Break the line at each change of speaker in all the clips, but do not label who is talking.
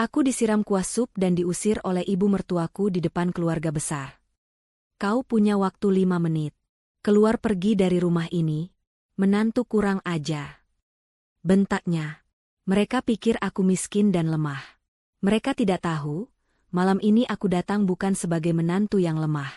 Aku disiram kuah sup dan diusir oleh ibu mertuaku di depan keluarga besar. Kau punya waktu 5 menit. Keluar pergi dari rumah ini. Menantu kurang ajar. Bentaknya. Mereka pikir aku miskin dan lemah. Mereka tidak tahu, malam ini aku datang bukan sebagai menantu yang lemah.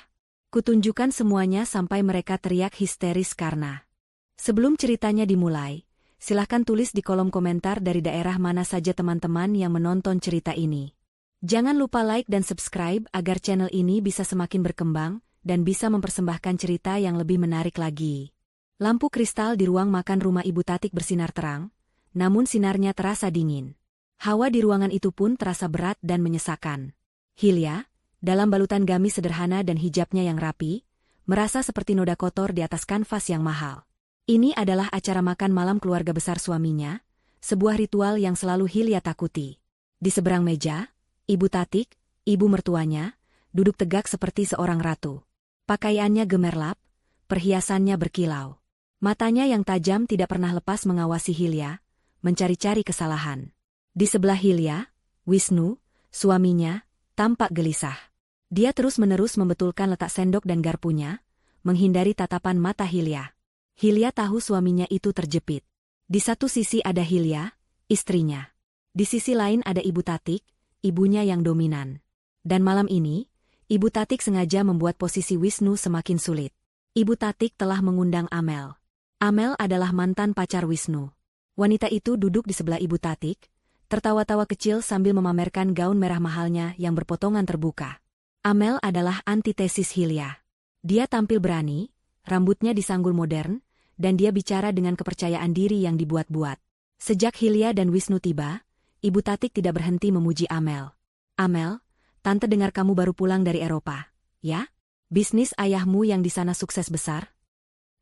Kutunjukkan semuanya sampai mereka teriak histeris karena. Sebelum ceritanya dimulai, silahkan tulis di kolom komentar dari daerah mana saja teman-teman yang menonton cerita ini. Jangan lupa like dan subscribe agar channel ini bisa semakin berkembang dan bisa mempersembahkan cerita yang lebih menarik lagi. Lampu kristal di ruang makan rumah Ibu Tatik bersinar terang, namun sinarnya terasa dingin. Hawa di ruangan itu pun terasa berat dan menyesakan. Hilya, dalam balutan gamis sederhana dan hijabnya yang rapi, merasa seperti noda kotor di atas kanvas yang mahal. Ini adalah acara makan malam keluarga besar suaminya, sebuah ritual yang selalu Hilya takuti. Di seberang meja, Ibu Tatik, ibu mertuanya, duduk tegak seperti seorang ratu. Pakaiannya gemerlap, perhiasannya berkilau. Matanya yang tajam tidak pernah lepas mengawasi Hilya, mencari-cari kesalahan. Di sebelah Hilya, Wisnu, suaminya, tampak gelisah. Dia terus-menerus membetulkan letak sendok dan garpunya, menghindari tatapan mata Hilya. Hilya tahu suaminya itu terjepit. Di satu sisi ada Hilya, istrinya. Di sisi lain ada Ibu Tatik, ibunya yang dominan. Dan malam ini, Ibu Tatik sengaja membuat posisi Wisnu semakin sulit. Ibu Tatik telah mengundang Amel. Amel adalah mantan pacar Wisnu. Wanita itu duduk di sebelah Ibu Tatik, tertawa-tawa kecil sambil memamerkan gaun merah mahalnya yang berpotongan terbuka. Amel adalah antitesis Hilya. Dia tampil berani, rambutnya disanggul modern, dan dia bicara dengan kepercayaan diri yang dibuat-buat. Sejak Hilya dan Wisnu tiba, Ibu Tatik tidak berhenti memuji Amel. Amel, tante dengar kamu baru pulang dari Eropa, ya? Bisnis ayahmu yang di sana sukses besar?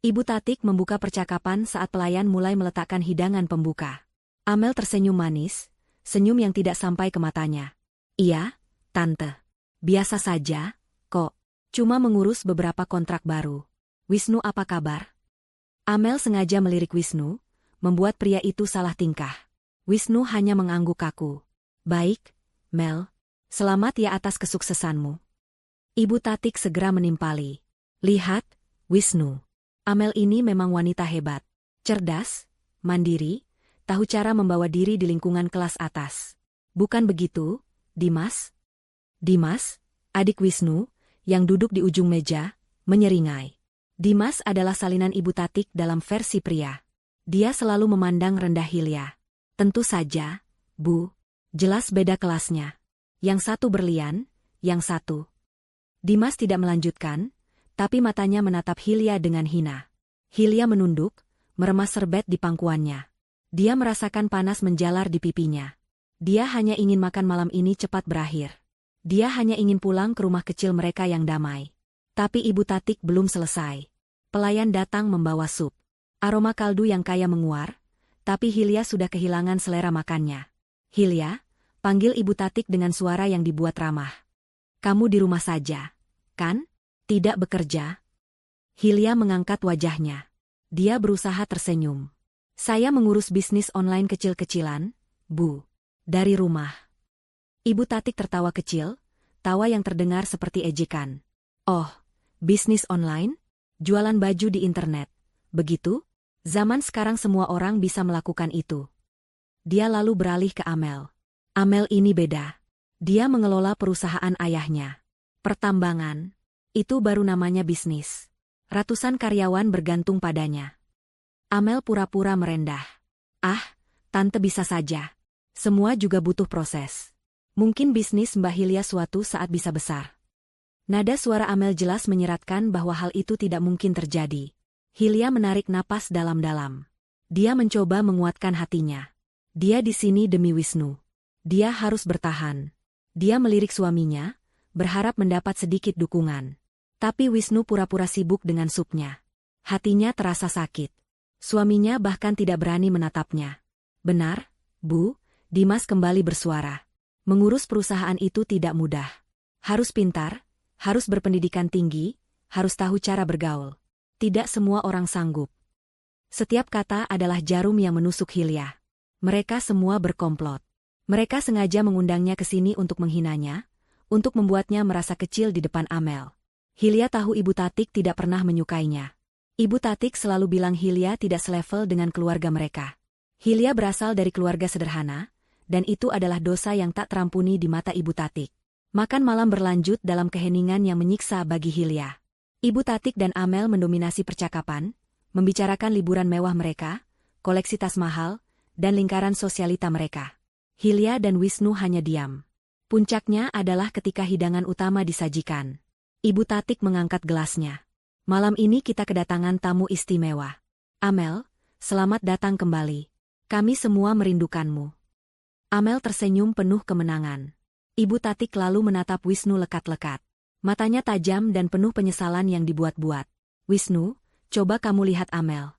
Ibu Tatik membuka percakapan saat pelayan mulai meletakkan hidangan pembuka. Amel tersenyum manis, senyum yang tidak sampai ke matanya. Iya, tante. Biasa saja, kok. Cuma mengurus beberapa kontrak baru. Wisnu apa kabar? Amel sengaja melirik Wisnu, membuat pria itu salah tingkah. Wisnu hanya mengangguk kaku. Baik, Mel. Selamat ya atas kesuksesanmu. Ibu Tatik segera menimpali. Lihat, Wisnu. Amel ini memang wanita hebat. Cerdas, mandiri, tahu cara membawa diri di lingkungan kelas atas. Bukan begitu, Dimas? Dimas, adik Wisnu, yang duduk di ujung meja, menyeringai. Dimas adalah salinan Ibu Tatik dalam versi pria. Dia selalu memandang rendah Hilya. Tentu saja, Bu. Jelas beda kelasnya. Yang satu berlian, yang satu. Dimas tidak melanjutkan, tapi matanya menatap Hilya dengan hina. Hilya menunduk, meremas serbet di pangkuannya. Dia merasakan panas menjalar di pipinya. Dia hanya ingin makan malam ini cepat berakhir. Dia hanya ingin pulang ke rumah kecil mereka yang damai. Tapi Ibu Tatik belum selesai. Pelayan datang membawa sup. Aroma kaldu yang kaya menguar, tapi Hilya sudah kehilangan selera makannya. Hilya, panggil Ibu Tatik dengan suara yang dibuat ramah. Kamu di rumah saja, kan? Tidak bekerja? Hilya mengangkat wajahnya. Dia berusaha tersenyum. Saya mengurus bisnis online kecil-kecilan, Bu. Dari rumah. Ibu Tatik tertawa kecil, tawa yang terdengar seperti ejekan. Oh, bisnis online? Jualan baju di internet. Begitu? Zaman sekarang semua orang bisa melakukan itu. Dia lalu beralih ke Amel. Amel ini beda. Dia mengelola perusahaan ayahnya. Pertambangan. Itu baru namanya bisnis. Ratusan karyawan bergantung padanya. Amel pura-pura merendah. Ah, tante bisa saja. Semua juga butuh proses. Mungkin bisnis Mbak Hilya suatu saat bisa besar. Nada suara Amel jelas menyeratkan bahwa hal itu tidak mungkin terjadi. Hilya menarik napas dalam-dalam. Dia mencoba menguatkan hatinya. Dia di sini demi Wisnu. Dia harus bertahan. Dia melirik suaminya, berharap mendapat sedikit dukungan. Tapi Wisnu pura-pura sibuk dengan supnya. Hatinya terasa sakit. Suaminya bahkan tidak berani menatapnya. Benar, Bu, Dimas kembali bersuara. Mengurus perusahaan itu tidak mudah. Harus pintar, harus berpendidikan tinggi, harus tahu cara bergaul. Tidak semua orang sanggup. Setiap kata adalah jarum yang menusuk Hilya. Mereka semua berkomplot. Mereka sengaja mengundangnya ke sini untuk menghinanya, untuk membuatnya merasa kecil di depan Amel. Hilya tahu Ibu Tatik tidak pernah menyukainya. Ibu Tatik selalu bilang Hilya tidak selevel dengan keluarga mereka. Hilya berasal dari keluarga sederhana, dan itu adalah dosa yang tak terampuni di mata Ibu Tatik. Makan malam berlanjut dalam keheningan yang menyiksa bagi Hilya. Ibu Tatik dan Amel mendominasi percakapan, membicarakan liburan mewah mereka, koleksi tas mahal, dan lingkaran sosialita mereka. Hilya dan Wisnu hanya diam. Puncaknya adalah ketika hidangan utama disajikan. Ibu Tatik mengangkat gelasnya. Malam ini kita kedatangan tamu istimewa. Amel, selamat datang kembali. Kami semua merindukanmu. Amel tersenyum penuh kemenangan. Ibu Tatik lalu menatap Wisnu lekat-lekat. Matanya tajam dan penuh penyesalan yang dibuat-buat. Wisnu, coba kamu lihat Amel.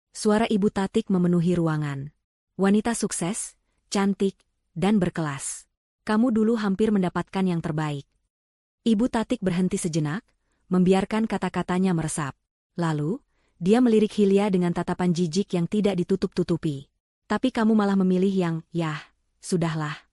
Suara Ibu Tatik memenuhi ruangan. Wanita sukses, cantik, dan berkelas. Kamu dulu hampir mendapatkan yang terbaik. Ibu Tatik berhenti sejenak, membiarkan kata-katanya meresap. Lalu, dia melirik Hilya dengan tatapan jijik yang tidak ditutup-tutupi. Tapi kamu malah memilih yang, yah, sudahlah.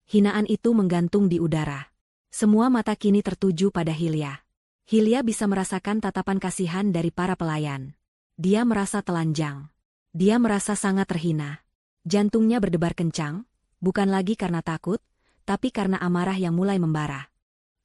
Hinaan itu menggantung di udara. Semua mata kini tertuju pada Hilya. Hilya bisa merasakan tatapan kasihan dari para pelayan. Dia merasa telanjang. Dia merasa sangat terhina. Jantungnya berdebar kencang, bukan lagi karena takut, tapi karena amarah yang mulai membara.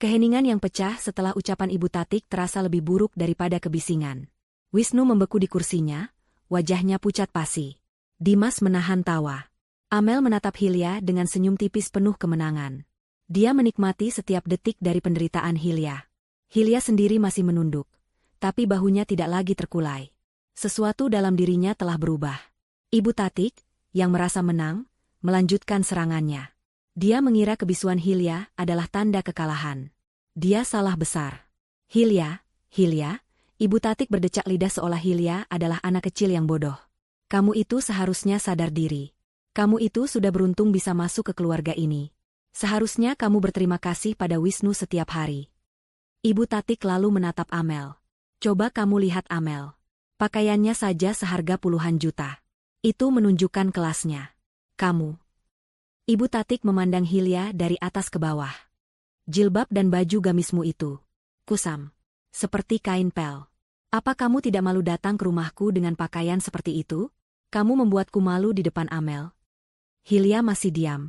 Keheningan yang pecah setelah ucapan Ibu Tatik terasa lebih buruk daripada kebisingan. Wisnu membeku di kursinya, wajahnya pucat pasi. Dimas menahan tawa. Amel menatap Hilya dengan senyum tipis penuh kemenangan. Dia menikmati setiap detik dari penderitaan Hilya. Hilya sendiri masih menunduk, tapi bahunya tidak lagi terkulai. Sesuatu dalam dirinya telah berubah. Ibu Tatik, yang merasa menang, melanjutkan serangannya. Dia mengira kebisuan Hilya adalah tanda kekalahan. Dia salah besar. Hilya, Ibu Tatik berdecak lidah seolah Hilya adalah anak kecil yang bodoh. Kamu itu seharusnya sadar diri. Kamu itu sudah beruntung bisa masuk ke keluarga ini. Seharusnya kamu berterima kasih pada Wisnu setiap hari. Ibu Tatik lalu menatap Amel. Coba kamu lihat Amel. Pakaiannya saja seharga puluhan juta. Itu menunjukkan kelasnya. Kamu. Ibu Tatik memandang Hilya dari atas ke bawah. Jilbab dan baju gamismu itu. Kusam. Seperti kain pel. Apa kamu tidak malu datang ke rumahku dengan pakaian seperti itu? Kamu membuatku malu di depan Amel. Hilya masih diam.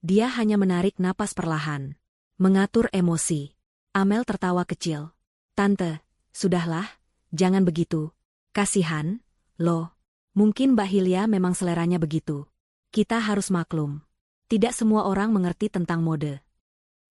Dia hanya menarik napas perlahan. Mengatur emosi. Amel tertawa kecil. Tante, sudahlah, jangan begitu. Kasihan, loh. Mungkin Mbak Hilya memang seleranya begitu. Kita harus maklum. Tidak semua orang mengerti tentang mode.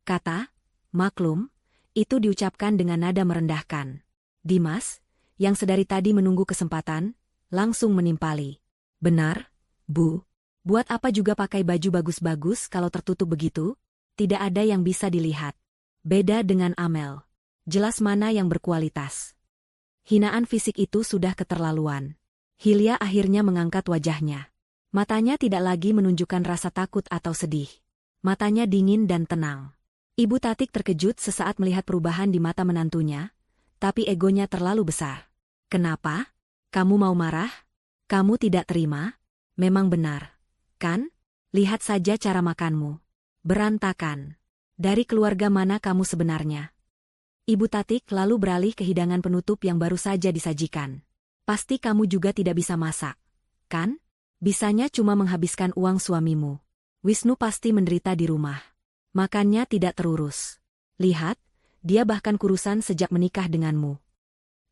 Kata, maklum, itu diucapkan dengan nada merendahkan. Dimas, yang sedari tadi menunggu kesempatan, langsung menimpali. Benar, Bu. Buat apa juga pakai baju bagus-bagus kalau tertutup begitu? Tidak ada yang bisa dilihat. Beda dengan Amel. Jelas mana yang berkualitas. Hinaan fisik itu sudah keterlaluan. Hilya akhirnya mengangkat wajahnya. Matanya tidak lagi menunjukkan rasa takut atau sedih. Matanya dingin dan tenang. Ibu Tatik terkejut sesaat melihat perubahan di mata menantunya, tapi egonya terlalu besar. Kenapa? Kamu mau marah? Kamu tidak terima? Memang benar. Kan? Lihat saja cara makanmu. Berantakan. Dari keluarga mana kamu sebenarnya? Ibu Tatik lalu beralih ke hidangan penutup yang baru saja disajikan. Pasti kamu juga tidak bisa masak, kan? Bisanya cuma menghabiskan uang suamimu. Wisnu pasti menderita di rumah. Makannya tidak terurus. Lihat, dia bahkan kurusan sejak menikah denganmu.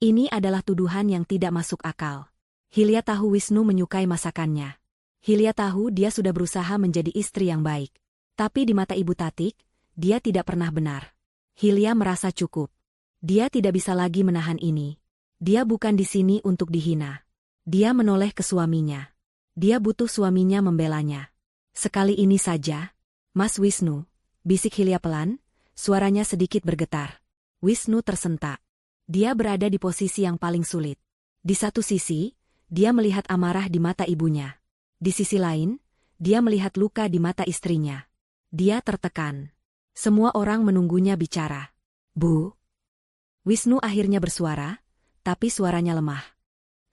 Ini adalah tuduhan yang tidak masuk akal. Hilya tahu Wisnu menyukai masakannya. Hilya tahu dia sudah berusaha menjadi istri yang baik. Tapi di mata Ibu Tatik, dia tidak pernah benar. Hilya merasa cukup. Dia tidak bisa lagi menahan ini. Dia bukan di sini untuk dihina. Dia menoleh ke suaminya. Dia butuh suaminya membelanya. Sekali ini saja. Mas Wisnu, bisik Hilya pelan, suaranya sedikit bergetar. Wisnu tersentak. Dia berada di posisi yang paling sulit. Di satu sisi, dia melihat amarah di mata ibunya. Di sisi lain, dia melihat luka di mata istrinya. Dia tertekan. Semua orang menunggunya bicara. Bu. Wisnu akhirnya bersuara, tapi suaranya lemah.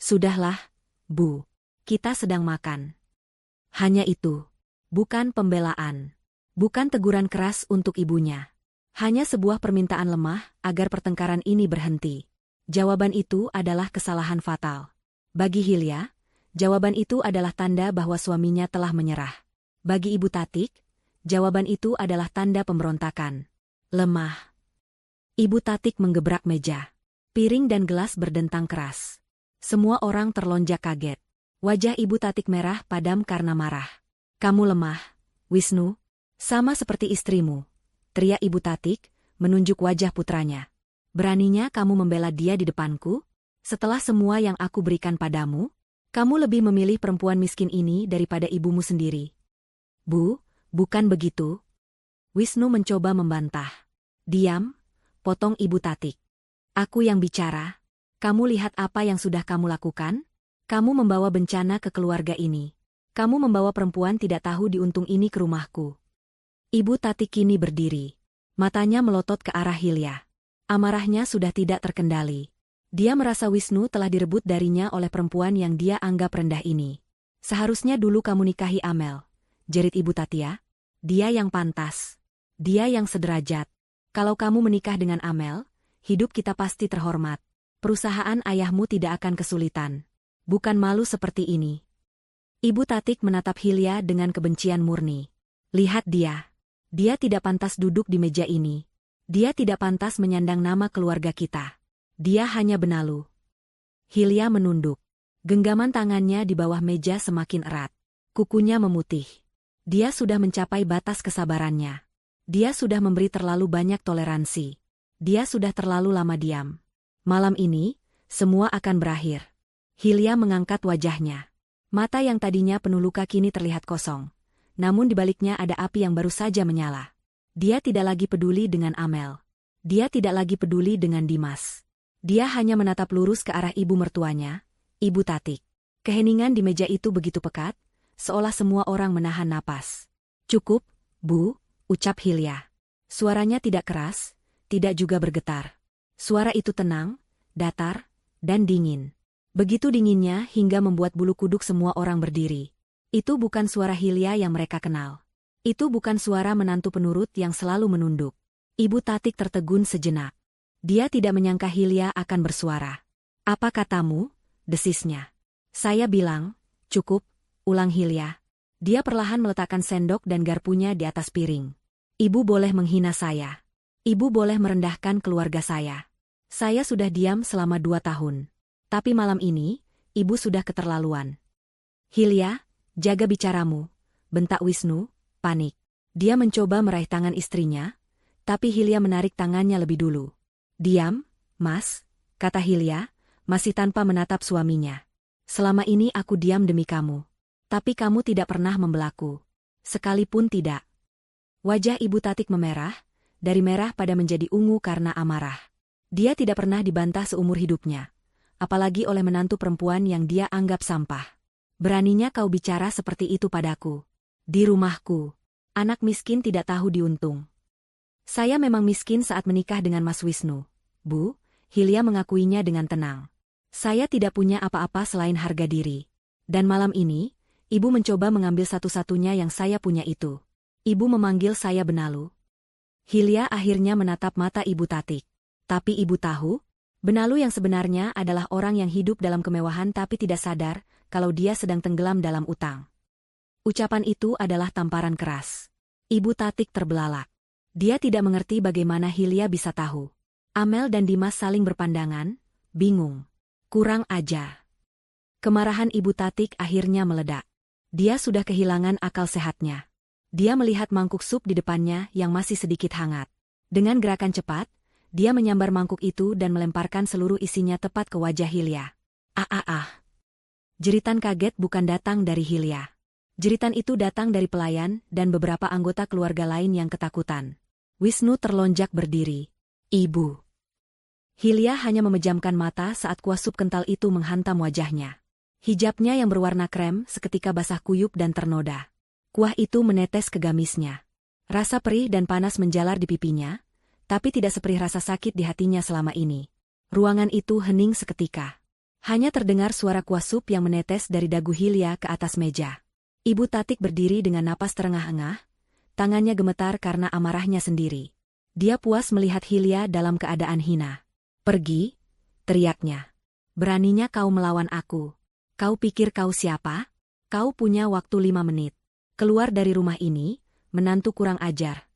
Sudahlah, Bu. Kita sedang makan. Hanya itu. Bukan pembelaan. Bukan teguran keras untuk ibunya. Hanya sebuah permintaan lemah agar pertengkaran ini berhenti. Jawaban itu adalah kesalahan fatal. Bagi Hilya, jawaban itu adalah tanda bahwa suaminya telah menyerah. Bagi Ibu Tatik, jawaban itu adalah tanda pemberontakan. Lemah. Ibu Tatik menggebrak meja. Piring dan gelas berdentang keras. Semua orang terlonjak kaget. Wajah Ibu Tatik merah padam karena marah. Kamu lemah, Wisnu. Sama seperti istrimu, teriak Ibu Tatik, menunjuk wajah putranya. Beraninya kamu membela dia di depanku? Setelah semua yang aku berikan padamu, kamu lebih memilih perempuan miskin ini daripada ibumu sendiri. Bu, bukan begitu. Wisnu mencoba membantah. Diam, potong Ibu Tatik. Aku yang bicara. Kamu lihat apa yang sudah kamu lakukan? Kamu membawa bencana ke keluarga ini. Kamu membawa perempuan tidak tahu diuntung ini ke rumahku. Ibu Tatik kini berdiri. Matanya melotot ke arah Hilya. Amarahnya sudah tidak terkendali. Dia merasa Wisnu telah direbut darinya oleh perempuan yang dia anggap rendah ini. Seharusnya dulu kamu nikahi Amel, jerit Ibu Tatia. Dia yang pantas. Dia yang sederajat. Kalau kamu menikah dengan Amel, hidup kita pasti terhormat. Perusahaan ayahmu tidak akan kesulitan. Bukan malu seperti ini. Ibu Tatik menatap Hilya dengan kebencian murni. Lihat dia. Dia tidak pantas duduk di meja ini. Dia tidak pantas menyandang nama keluarga kita. Dia hanya benalu. Hilya menunduk. Genggaman tangannya di bawah meja semakin erat. Kukunya memutih. Dia sudah mencapai batas kesabarannya. Dia sudah memberi terlalu banyak toleransi. Dia sudah terlalu lama diam. Malam ini, semua akan berakhir. Hilya mengangkat wajahnya. Mata yang tadinya penuh luka kini terlihat kosong. Namun di baliknya ada api yang baru saja menyala. Dia tidak lagi peduli dengan Amel. Dia tidak lagi peduli dengan Dimas. Dia hanya menatap lurus ke arah ibu mertuanya, Ibu Tatik. Keheningan di meja itu begitu pekat, seolah semua orang menahan napas. Cukup, Bu, ucap Hilya. Suaranya tidak keras, tidak juga bergetar. Suara itu tenang, datar, dan dingin. Begitu dinginnya hingga membuat bulu kuduk semua orang berdiri. Itu bukan suara Hilya yang mereka kenal. Itu bukan suara menantu penurut yang selalu menunduk. Ibu Tatik tertegun sejenak. Dia tidak menyangka Hilya akan bersuara. Apa katamu? Desisnya. Saya bilang, cukup, ulang Hilya. Dia perlahan meletakkan sendok dan garpunya di atas piring. Ibu boleh menghina saya. Ibu boleh merendahkan keluarga saya. Saya sudah diam selama 2 tahun. Tapi malam ini, ibu sudah keterlaluan. Hilya, jaga bicaramu, bentak Wisnu, panik. Dia mencoba meraih tangan istrinya, tapi Hilya menarik tangannya lebih dulu. Diam, Mas, kata Hilya, masih tanpa menatap suaminya. Selama ini aku diam demi kamu. Tapi kamu tidak pernah membelaku. Sekalipun tidak. Wajah Ibu Tatik memerah, dari merah pada menjadi ungu karena amarah. Dia tidak pernah dibantah seumur hidupnya. Apalagi oleh menantu perempuan yang dia anggap sampah. Beraninya kau bicara seperti itu padaku. Di rumahku. Anak miskin tidak tahu diuntung. Saya memang miskin saat menikah dengan Mas Wisnu. Bu, Hilya mengakuinya dengan tenang. Saya tidak punya apa-apa selain harga diri. Dan malam ini, ibu mencoba mengambil satu-satunya yang saya punya itu. Ibu memanggil saya benalu. Hilya akhirnya menatap mata Ibu Tatik. Tapi ibu tahu, benalu yang sebenarnya adalah orang yang hidup dalam kemewahan tapi tidak sadar kalau dia sedang tenggelam dalam utang. Ucapan itu adalah tamparan keras. Ibu Tatik terbelalak. Dia tidak mengerti bagaimana Hilya bisa tahu. Amel dan Dimas saling berpandangan, bingung. Kurang ajar. Kemarahan Ibu Tatik akhirnya meledak. Dia sudah kehilangan akal sehatnya. Dia melihat mangkuk sup di depannya yang masih sedikit hangat. Dengan gerakan cepat, dia menyambar mangkuk itu dan melemparkan seluruh isinya tepat ke wajah Hilya. Ah. Jeritan kaget bukan datang dari Hilya. Jeritan itu datang dari pelayan dan beberapa anggota keluarga lain yang ketakutan. Wisnu terlonjak berdiri. Ibu. Hilya hanya memejamkan mata saat kuah sup kental itu menghantam wajahnya. Hijabnya yang berwarna krem seketika basah kuyup dan ternoda. Kuah itu menetes ke gamisnya. Rasa perih dan panas menjalar di pipinya, tapi tidak seperih rasa sakit di hatinya selama ini. Ruangan itu hening seketika. Hanya terdengar suara kuah sup yang menetes dari dagu Hilya ke atas meja. Ibu Tatik berdiri dengan napas terengah-engah, tangannya gemetar karena amarahnya sendiri. Dia puas melihat Hilya dalam keadaan hina. "Pergi," teriaknya. "Beraninya kau melawan aku. Kau pikir kau siapa? Kau punya waktu 5 menit. Keluar dari rumah ini, menantu kurang ajar."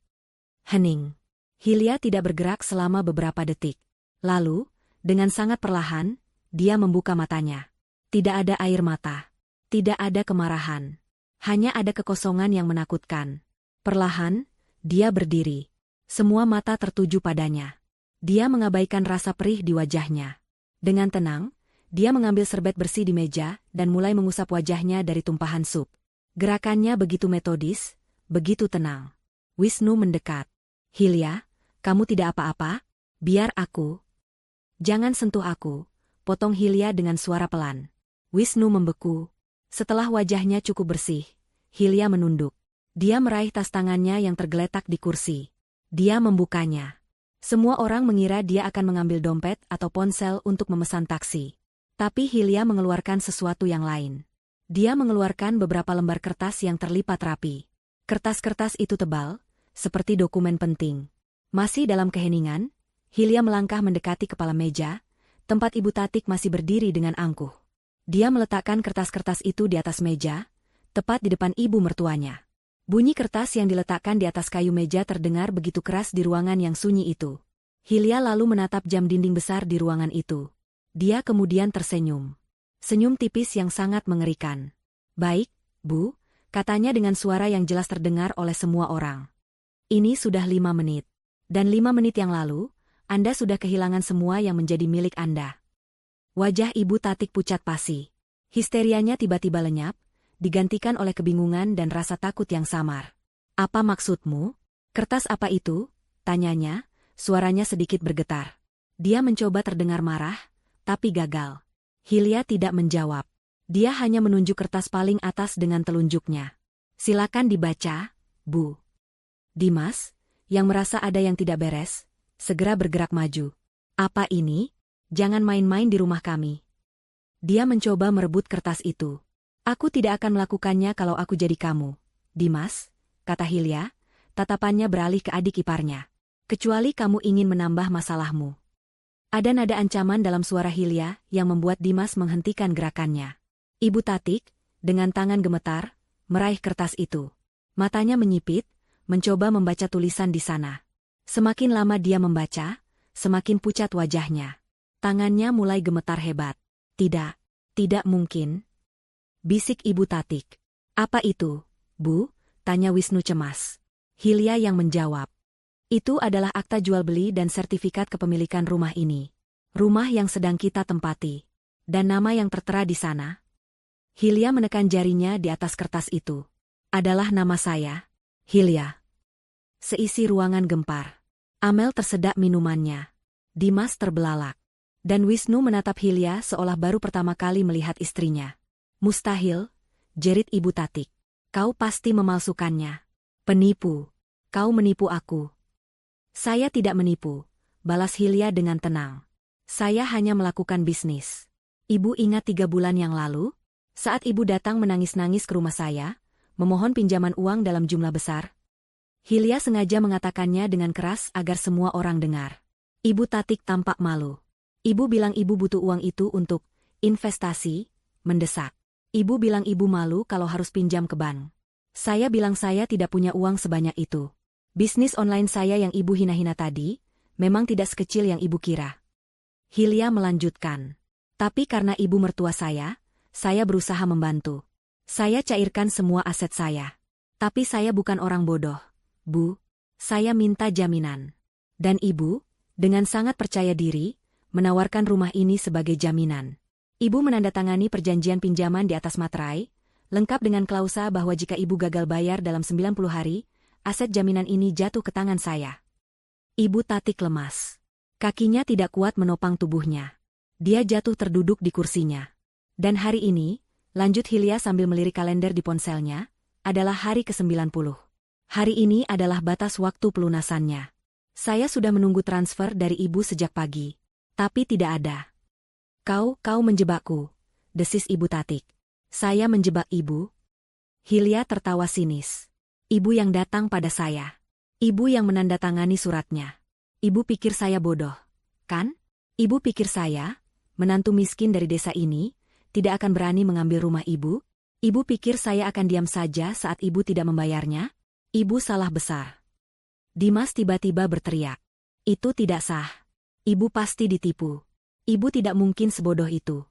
Hening. Hilya tidak bergerak selama beberapa detik. Lalu, dengan sangat perlahan, dia membuka matanya. Tidak ada air mata. Tidak ada kemarahan. Hanya ada kekosongan yang menakutkan. Perlahan, dia berdiri. Semua mata tertuju padanya. Dia mengabaikan rasa perih di wajahnya. Dengan tenang, dia mengambil serbet bersih di meja dan mulai mengusap wajahnya dari tumpahan sup. Gerakannya begitu metodis, begitu tenang. Wisnu mendekat. "Hilya, kamu tidak apa-apa? Biar aku." "Jangan sentuh aku," potong Hilya dengan suara pelan. Wisnu membeku. Setelah wajahnya cukup bersih, Hilya menunduk. Dia meraih tas tangannya yang tergeletak di kursi. Dia membukanya. Semua orang mengira dia akan mengambil dompet atau ponsel untuk memesan taksi. Tapi Hilya mengeluarkan sesuatu yang lain. Dia mengeluarkan beberapa lembar kertas yang terlipat rapi. Kertas-kertas itu tebal, seperti dokumen penting. Masih dalam keheningan, Hilya melangkah mendekati kepala meja, tempat Ibu Tatik masih berdiri dengan angkuh. Dia meletakkan kertas-kertas itu di atas meja, tepat di depan ibu mertuanya. Bunyi kertas yang diletakkan di atas kayu meja terdengar begitu keras di ruangan yang sunyi itu. Hilya lalu menatap jam dinding besar di ruangan itu. Dia kemudian tersenyum. Senyum tipis yang sangat mengerikan. "Baik, Bu," katanya dengan suara yang jelas terdengar oleh semua orang. "Ini sudah 5 menit. Dan 5 menit yang lalu, Anda sudah kehilangan semua yang menjadi milik Anda." Wajah Ibu Tatik pucat pasi. Histerianya tiba-tiba lenyap, digantikan oleh kebingungan dan rasa takut yang samar. "Apa maksudmu? Kertas apa itu?" tanyanya, suaranya sedikit bergetar. Dia mencoba terdengar marah, tapi gagal. Hilya tidak menjawab. Dia hanya menunjuk kertas paling atas dengan telunjuknya. "Silakan dibaca, Bu." Dimas, yang merasa ada yang tidak beres, segera bergerak maju. "Apa ini? Jangan main-main di rumah kami." Dia mencoba merebut kertas itu. "Aku tidak akan melakukannya kalau aku jadi kamu, Dimas," kata Hilya, tatapannya beralih ke adik iparnya. "Kecuali kamu ingin menambah masalahmu." Ada nada ancaman dalam suara Hilya yang membuat Dimas menghentikan gerakannya. Ibu Tatik, dengan tangan gemetar, meraih kertas itu. Matanya menyipit, mencoba membaca tulisan di sana. Semakin lama dia membaca, semakin pucat wajahnya. Tangannya mulai gemetar hebat. "Tidak, tidak mungkin," bisik Ibu Tatik. "Apa itu, Bu?" tanya Wisnu cemas. Hilya yang menjawab. "Itu adalah akta jual beli dan sertifikat kepemilikan rumah ini. Rumah yang sedang kita tempati. Dan nama yang tertera di sana." Hilya menekan jarinya di atas kertas itu. "Adalah nama saya, Hilya." Seisi ruangan gempar. Amel tersedak minumannya. Dimas terbelalak. Dan Wisnu menatap Hilya seolah baru pertama kali melihat istrinya. "Mustahil," jerit Ibu Tatik. "Kau pasti memalsukannya. Penipu. Kau menipu aku." "Saya tidak menipu," balas Hilya dengan tenang. "Saya hanya melakukan bisnis. Ibu ingat 3 bulan yang lalu? Saat ibu datang menangis-nangis ke rumah saya, memohon pinjaman uang dalam jumlah besar?" Hilya sengaja mengatakannya dengan keras agar semua orang dengar. Ibu Tatik tampak malu. "Ibu bilang ibu butuh uang itu untuk investasi," mendesak. "Ibu bilang ibu malu kalau harus pinjam ke bank. Saya bilang saya tidak punya uang sebanyak itu. Bisnis online saya yang ibu hina-hina tadi, memang tidak sekecil yang ibu kira." Hilya melanjutkan. "Tapi karena ibu mertua saya berusaha membantu. Saya cairkan semua aset saya. Tapi saya bukan orang bodoh, Bu. Saya minta jaminan. Dan ibu, dengan sangat percaya diri, menawarkan rumah ini sebagai jaminan. Ibu menandatangani perjanjian pinjaman di atas materai, lengkap dengan klausa bahwa jika ibu gagal bayar dalam 90 hari, aset jaminan ini jatuh ke tangan saya." Ibu Tatik lemas. Kakinya tidak kuat menopang tubuhnya. Dia jatuh terduduk di kursinya. "Dan hari ini," lanjut Hilya sambil melirik kalender di ponselnya, "adalah hari ke-90. Hari ini adalah batas waktu pelunasannya. Saya sudah menunggu transfer dari ibu sejak pagi. Tapi tidak ada." Kau menjebakku," desis Ibu Tatik. "Saya menjebak ibu?" Hilya tertawa sinis. Ibu yang datang pada saya. Ibu yang menandatangani suratnya. Ibu pikir saya bodoh, kan? Ibu pikir saya, menantu miskin dari desa ini, tidak akan berani mengambil rumah ibu? Ibu pikir saya akan diam saja saat ibu tidak membayarnya? Ibu salah besar. Dimas tiba-tiba berteriak. Itu tidak sah. Ibu pasti ditipu. Ibu tidak mungkin sebodoh itu.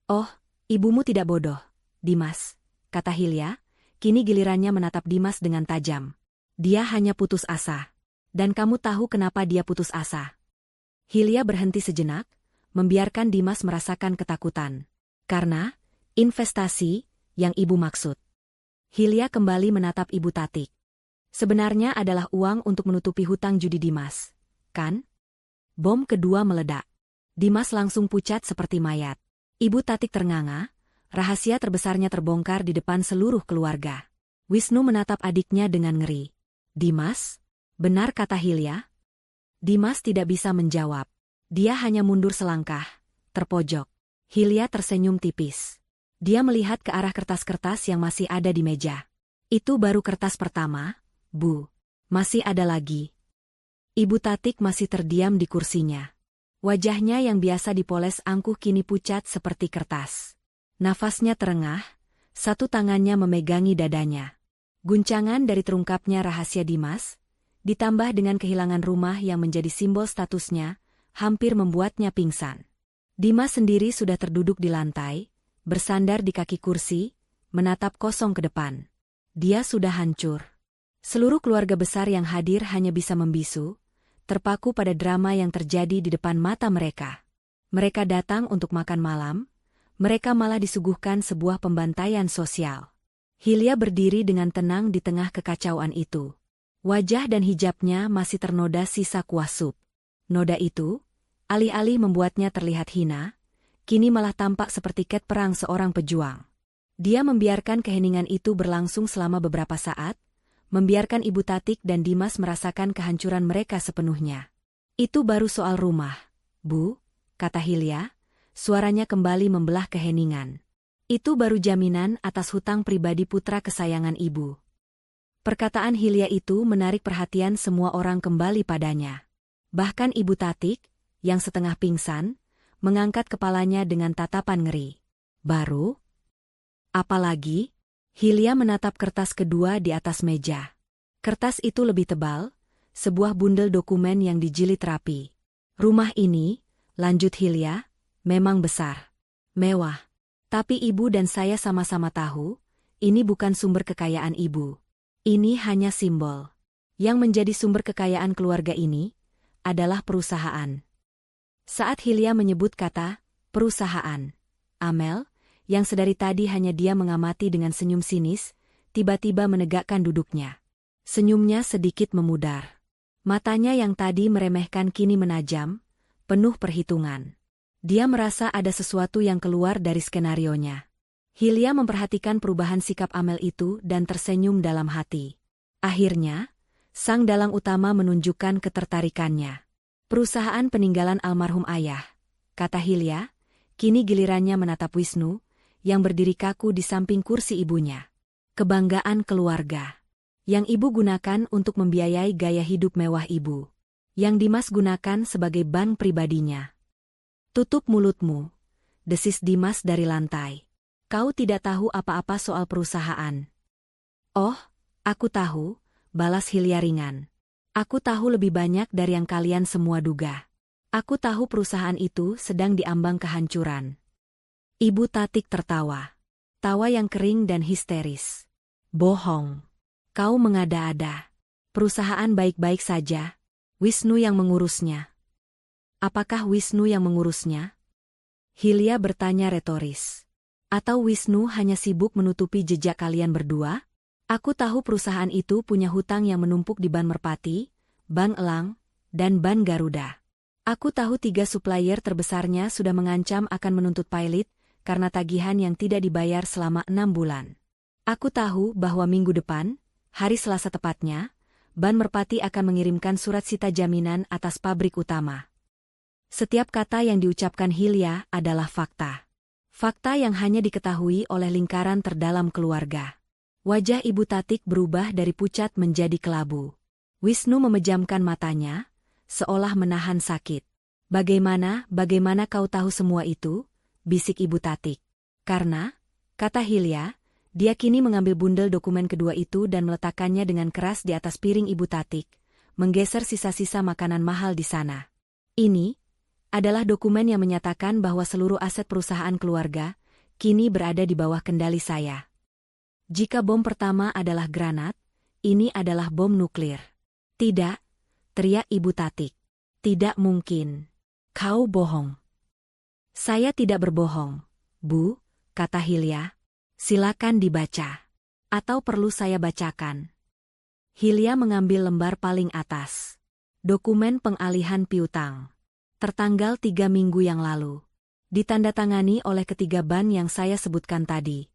Oh, ibumu tidak bodoh, Dimas, kata Hilya, kini gilirannya menatap Dimas dengan tajam. Dia hanya putus asa. Dan kamu tahu kenapa dia putus asa? Hilya berhenti sejenak, membiarkan Dimas merasakan ketakutan. Karena investasi yang ibu maksud. Hilya kembali menatap Ibu Tatik. Sebenarnya adalah uang untuk menutupi hutang judi Dimas, kan? Bom kedua meledak. Dimas langsung pucat seperti mayat. Ibu Tatik ternganga, rahasia terbesarnya terbongkar di depan seluruh keluarga. Wisnu menatap adiknya dengan ngeri. Dimas? Benar kata Hilya? Dimas tidak bisa menjawab. Dia hanya mundur selangkah, terpojok. Hilya tersenyum tipis. Dia melihat ke arah kertas-kertas yang masih ada di meja. Itu baru kertas pertama, Bu. Masih ada lagi. Ibu Tatik masih terdiam di kursinya. Wajahnya yang biasa dipoles angkuh kini pucat seperti kertas. Nafasnya terengah, satu tangannya memegangi dadanya. Guncangan dari terungkapnya rahasia Dimas, ditambah dengan kehilangan rumah yang menjadi simbol statusnya, hampir membuatnya pingsan. Dimas sendiri sudah terduduk di lantai, bersandar di kaki kursi, menatap kosong ke depan. Dia sudah hancur. Seluruh keluarga besar yang hadir hanya bisa membisu, terpaku pada drama yang terjadi di depan mata mereka. Mereka datang untuk makan malam, mereka malah disuguhkan sebuah pembantaian sosial. Hilya berdiri dengan tenang di tengah kekacauan itu. Wajah dan hijabnya masih ternoda sisa kuah sup. Noda itu, alih-alih membuatnya terlihat hina, kini malah tampak seperti ket perang seorang pejuang. Dia membiarkan keheningan itu berlangsung selama beberapa saat, membiarkan Ibu Tatik dan Dimas merasakan kehancuran mereka sepenuhnya. Itu baru soal rumah, Bu, kata Hilya, suaranya kembali membelah keheningan. Itu baru jaminan atas hutang pribadi putra kesayangan ibu. Perkataan Hilya itu menarik perhatian semua orang kembali padanya. Bahkan Ibu Tatik, yang setengah pingsan, mengangkat kepalanya dengan tatapan ngeri. Baru? Apalagi? Hilya menatap kertas kedua di atas meja. Kertas itu lebih tebal, sebuah bundel dokumen yang dijilid rapi. Rumah ini, lanjut Hilya, memang besar. Mewah. Tapi ibu dan saya sama-sama tahu, ini bukan sumber kekayaan ibu. Ini hanya simbol. Yang menjadi sumber kekayaan keluarga ini adalah perusahaan. Saat Hilya menyebut kata perusahaan, Amel, yang sedari tadi hanya dia mengamati dengan senyum sinis, tiba-tiba menegakkan duduknya. Senyumnya sedikit memudar. Matanya yang tadi meremehkan kini menajam, penuh perhitungan. Dia merasa ada sesuatu yang keluar dari skenarionya. Hilya memperhatikan perubahan sikap Amel itu dan tersenyum dalam hati. Akhirnya, sang dalang utama menunjukkan ketertarikannya. Perusahaan peninggalan almarhum ayah, kata Hilya, kini gilirannya menatap Wisnu, yang berdiri kaku di samping kursi ibunya. Kebanggaan keluarga. Yang ibu gunakan untuk membiayai gaya hidup mewah ibu. Yang Dimas gunakan sebagai bank pribadinya. Tutup mulutmu, desis Dimas dari lantai. Kau tidak tahu apa-apa soal perusahaan. Oh, aku tahu, balas Hilya ringan. Aku tahu lebih banyak dari yang kalian semua duga. Aku tahu perusahaan itu sedang diambang kehancuran. Ibu Tatik tertawa. Tawa yang kering dan histeris. Bohong. Kau mengada-ada. Perusahaan baik-baik saja. Wisnu yang mengurusnya. Apakah Wisnu yang mengurusnya? Hilya bertanya retoris. Atau Wisnu hanya sibuk menutupi jejak kalian berdua? Aku tahu perusahaan itu punya hutang yang menumpuk di Ban Merpati, Ban Elang, dan Ban Garuda. Aku tahu 3 supplier terbesarnya sudah mengancam akan menuntut pilot karena tagihan yang tidak dibayar selama 6 bulan. Aku tahu bahwa minggu depan, hari Selasa tepatnya, Ban Merpati akan mengirimkan surat sita jaminan atas pabrik utama. Setiap kata yang diucapkan Hilya adalah fakta. Fakta yang hanya diketahui oleh lingkaran terdalam keluarga. Wajah Ibu Tatik berubah dari pucat menjadi kelabu. Wisnu memejamkan matanya, seolah menahan sakit. Bagaimana kau tahu semua itu? Bisik Ibu Tatik. Karena, kata Hilya, dia kini mengambil bundel dokumen kedua itu dan meletakkannya dengan keras di atas piring Ibu Tatik, menggeser sisa-sisa makanan mahal di sana. Ini adalah dokumen yang menyatakan bahwa seluruh aset perusahaan keluarga kini berada di bawah kendali saya. Jika bom pertama adalah granat, ini adalah bom nuklir. Tidak, teriak Ibu Tatik. Tidak mungkin. Kau bohong. Saya tidak berbohong, Bu, kata Hilya. Silakan dibaca. Atau perlu saya bacakan? Hilya mengambil lembar paling atas. Dokumen pengalihan piutang. Tertanggal 3 minggu yang lalu. Ditandatangani oleh ketiga bank yang saya sebutkan tadi.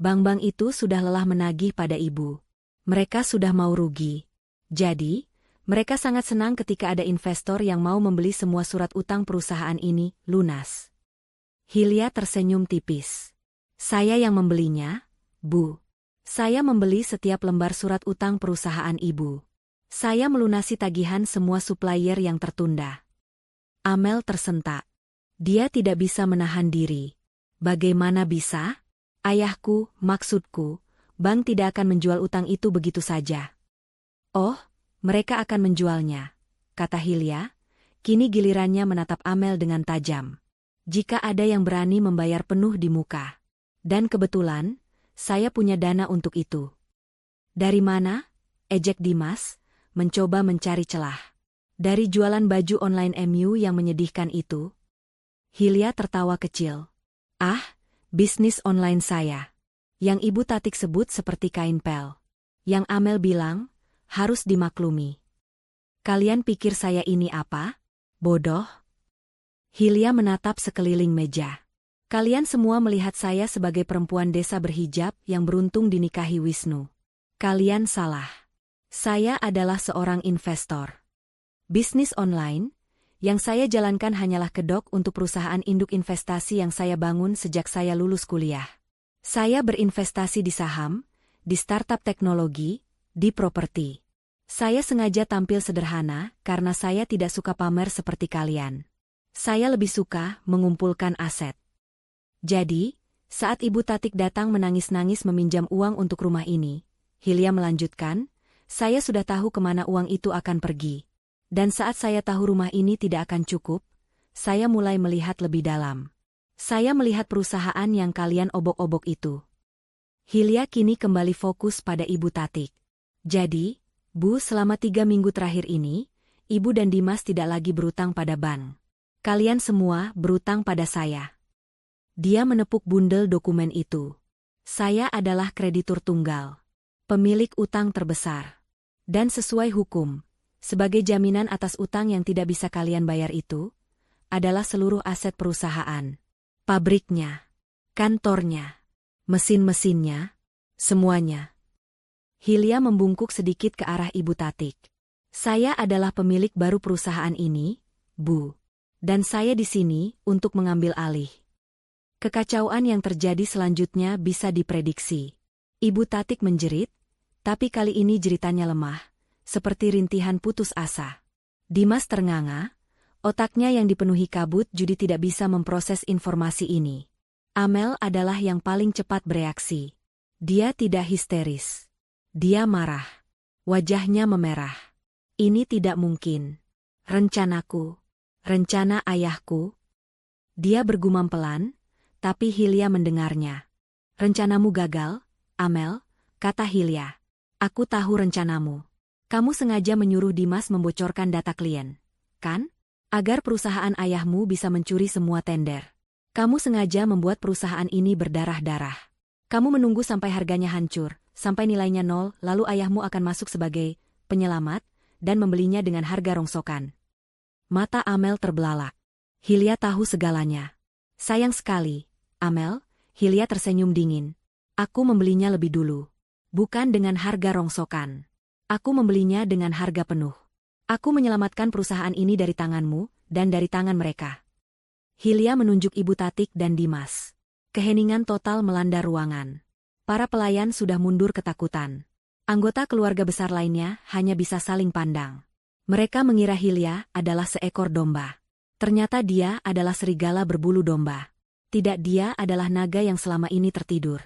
Bank-bank itu sudah lelah menagih pada Ibu. Mereka sudah mau rugi. Jadi, mereka sangat senang ketika ada investor yang mau membeli semua surat utang perusahaan ini lunas. Hilya tersenyum tipis. Saya yang membelinya, Bu. Saya membeli setiap lembar surat utang perusahaan Ibu. Saya melunasi tagihan semua supplier yang tertunda. Amel tersentak. Dia tidak bisa menahan diri. Bagaimana bisa? Ayahku, maksudku, bank tidak akan menjual utang itu begitu saja. Oh, mereka akan menjualnya, kata Hilya. Kini gilirannya menatap Amel dengan tajam. Jika ada yang berani membayar penuh di muka. Dan kebetulan, saya punya dana untuk itu. Dari mana? Ejek Dimas, mencoba mencari celah. Dari jualan baju online MU yang menyedihkan itu. Hilya tertawa kecil. Ah, bisnis online saya. Yang Ibu Tatik sebut seperti kain pel. Yang Amel bilang, harus dimaklumi. Kalian pikir saya ini apa? Bodoh? Hilya menatap sekeliling meja. Kalian semua melihat saya sebagai perempuan desa berhijab yang beruntung dinikahi Wisnu. Kalian salah. Saya adalah seorang investor. Bisnis online, yang saya jalankan hanyalah kedok untuk perusahaan induk investasi yang saya bangun sejak saya lulus kuliah. Saya berinvestasi di saham, di startup teknologi, di properti. Saya sengaja tampil sederhana karena saya tidak suka pamer seperti kalian. Saya lebih suka mengumpulkan aset. Jadi, saat Ibu Tatik datang menangis-nangis meminjam uang untuk rumah ini, Hilya melanjutkan, saya sudah tahu kemana uang itu akan pergi. Dan saat saya tahu rumah ini tidak akan cukup, saya mulai melihat lebih dalam. Saya melihat perusahaan yang kalian obok-obok itu. Hilya kini kembali fokus pada Ibu Tatik. Jadi, Bu, selama 3 minggu terakhir ini, Ibu dan Dimas tidak lagi berutang pada bank. Kalian semua berutang pada saya. Dia menepuk bundel dokumen itu. Saya adalah kreditur tunggal. Pemilik utang terbesar. Dan sesuai hukum, sebagai jaminan atas utang yang tidak bisa kalian bayar itu, adalah seluruh aset perusahaan. Pabriknya, kantornya, mesin-mesinnya, semuanya. Hilya membungkuk sedikit ke arah Ibu Tatik. Saya adalah pemilik baru perusahaan ini, Bu. Dan saya di sini untuk mengambil alih. Kekacauan yang terjadi selanjutnya bisa diprediksi. Ibu Tatik menjerit, tapi kali ini jeritannya lemah, seperti rintihan putus asa. Dimas ternganga, otaknya yang dipenuhi kabut judi tidak bisa memproses informasi ini. Amel adalah yang paling cepat bereaksi. Dia tidak histeris. Dia marah. Wajahnya memerah. Ini tidak mungkin. Rencanaku. Rencana ayahku. Dia bergumam pelan, tapi Hilya mendengarnya. Rencanamu gagal, Amel, kata Hilya. Aku tahu rencanamu. Kamu sengaja menyuruh Dimas membocorkan data klien, kan? Agar perusahaan ayahmu bisa mencuri semua tender. Kamu sengaja membuat perusahaan ini berdarah-darah. Kamu menunggu sampai harganya hancur, sampai nilainya 0, lalu ayahmu akan masuk sebagai penyelamat dan membelinya dengan harga rongsokan. Mata Amel terbelalak. Hilya tahu segalanya. Sayang sekali, Amel, Hilya tersenyum dingin. Aku membelinya lebih dulu. Bukan dengan harga rongsokan. Aku membelinya dengan harga penuh. Aku menyelamatkan perusahaan ini dari tanganmu dan dari tangan mereka. Hilya menunjuk Ibu Tatik dan Dimas. Keheningan total melanda ruangan. Para pelayan sudah mundur ketakutan. Anggota keluarga besar lainnya hanya bisa saling pandang. Mereka mengira Hilya adalah seekor domba. Ternyata dia adalah serigala berbulu domba. Tidak, dia adalah naga yang selama ini tertidur.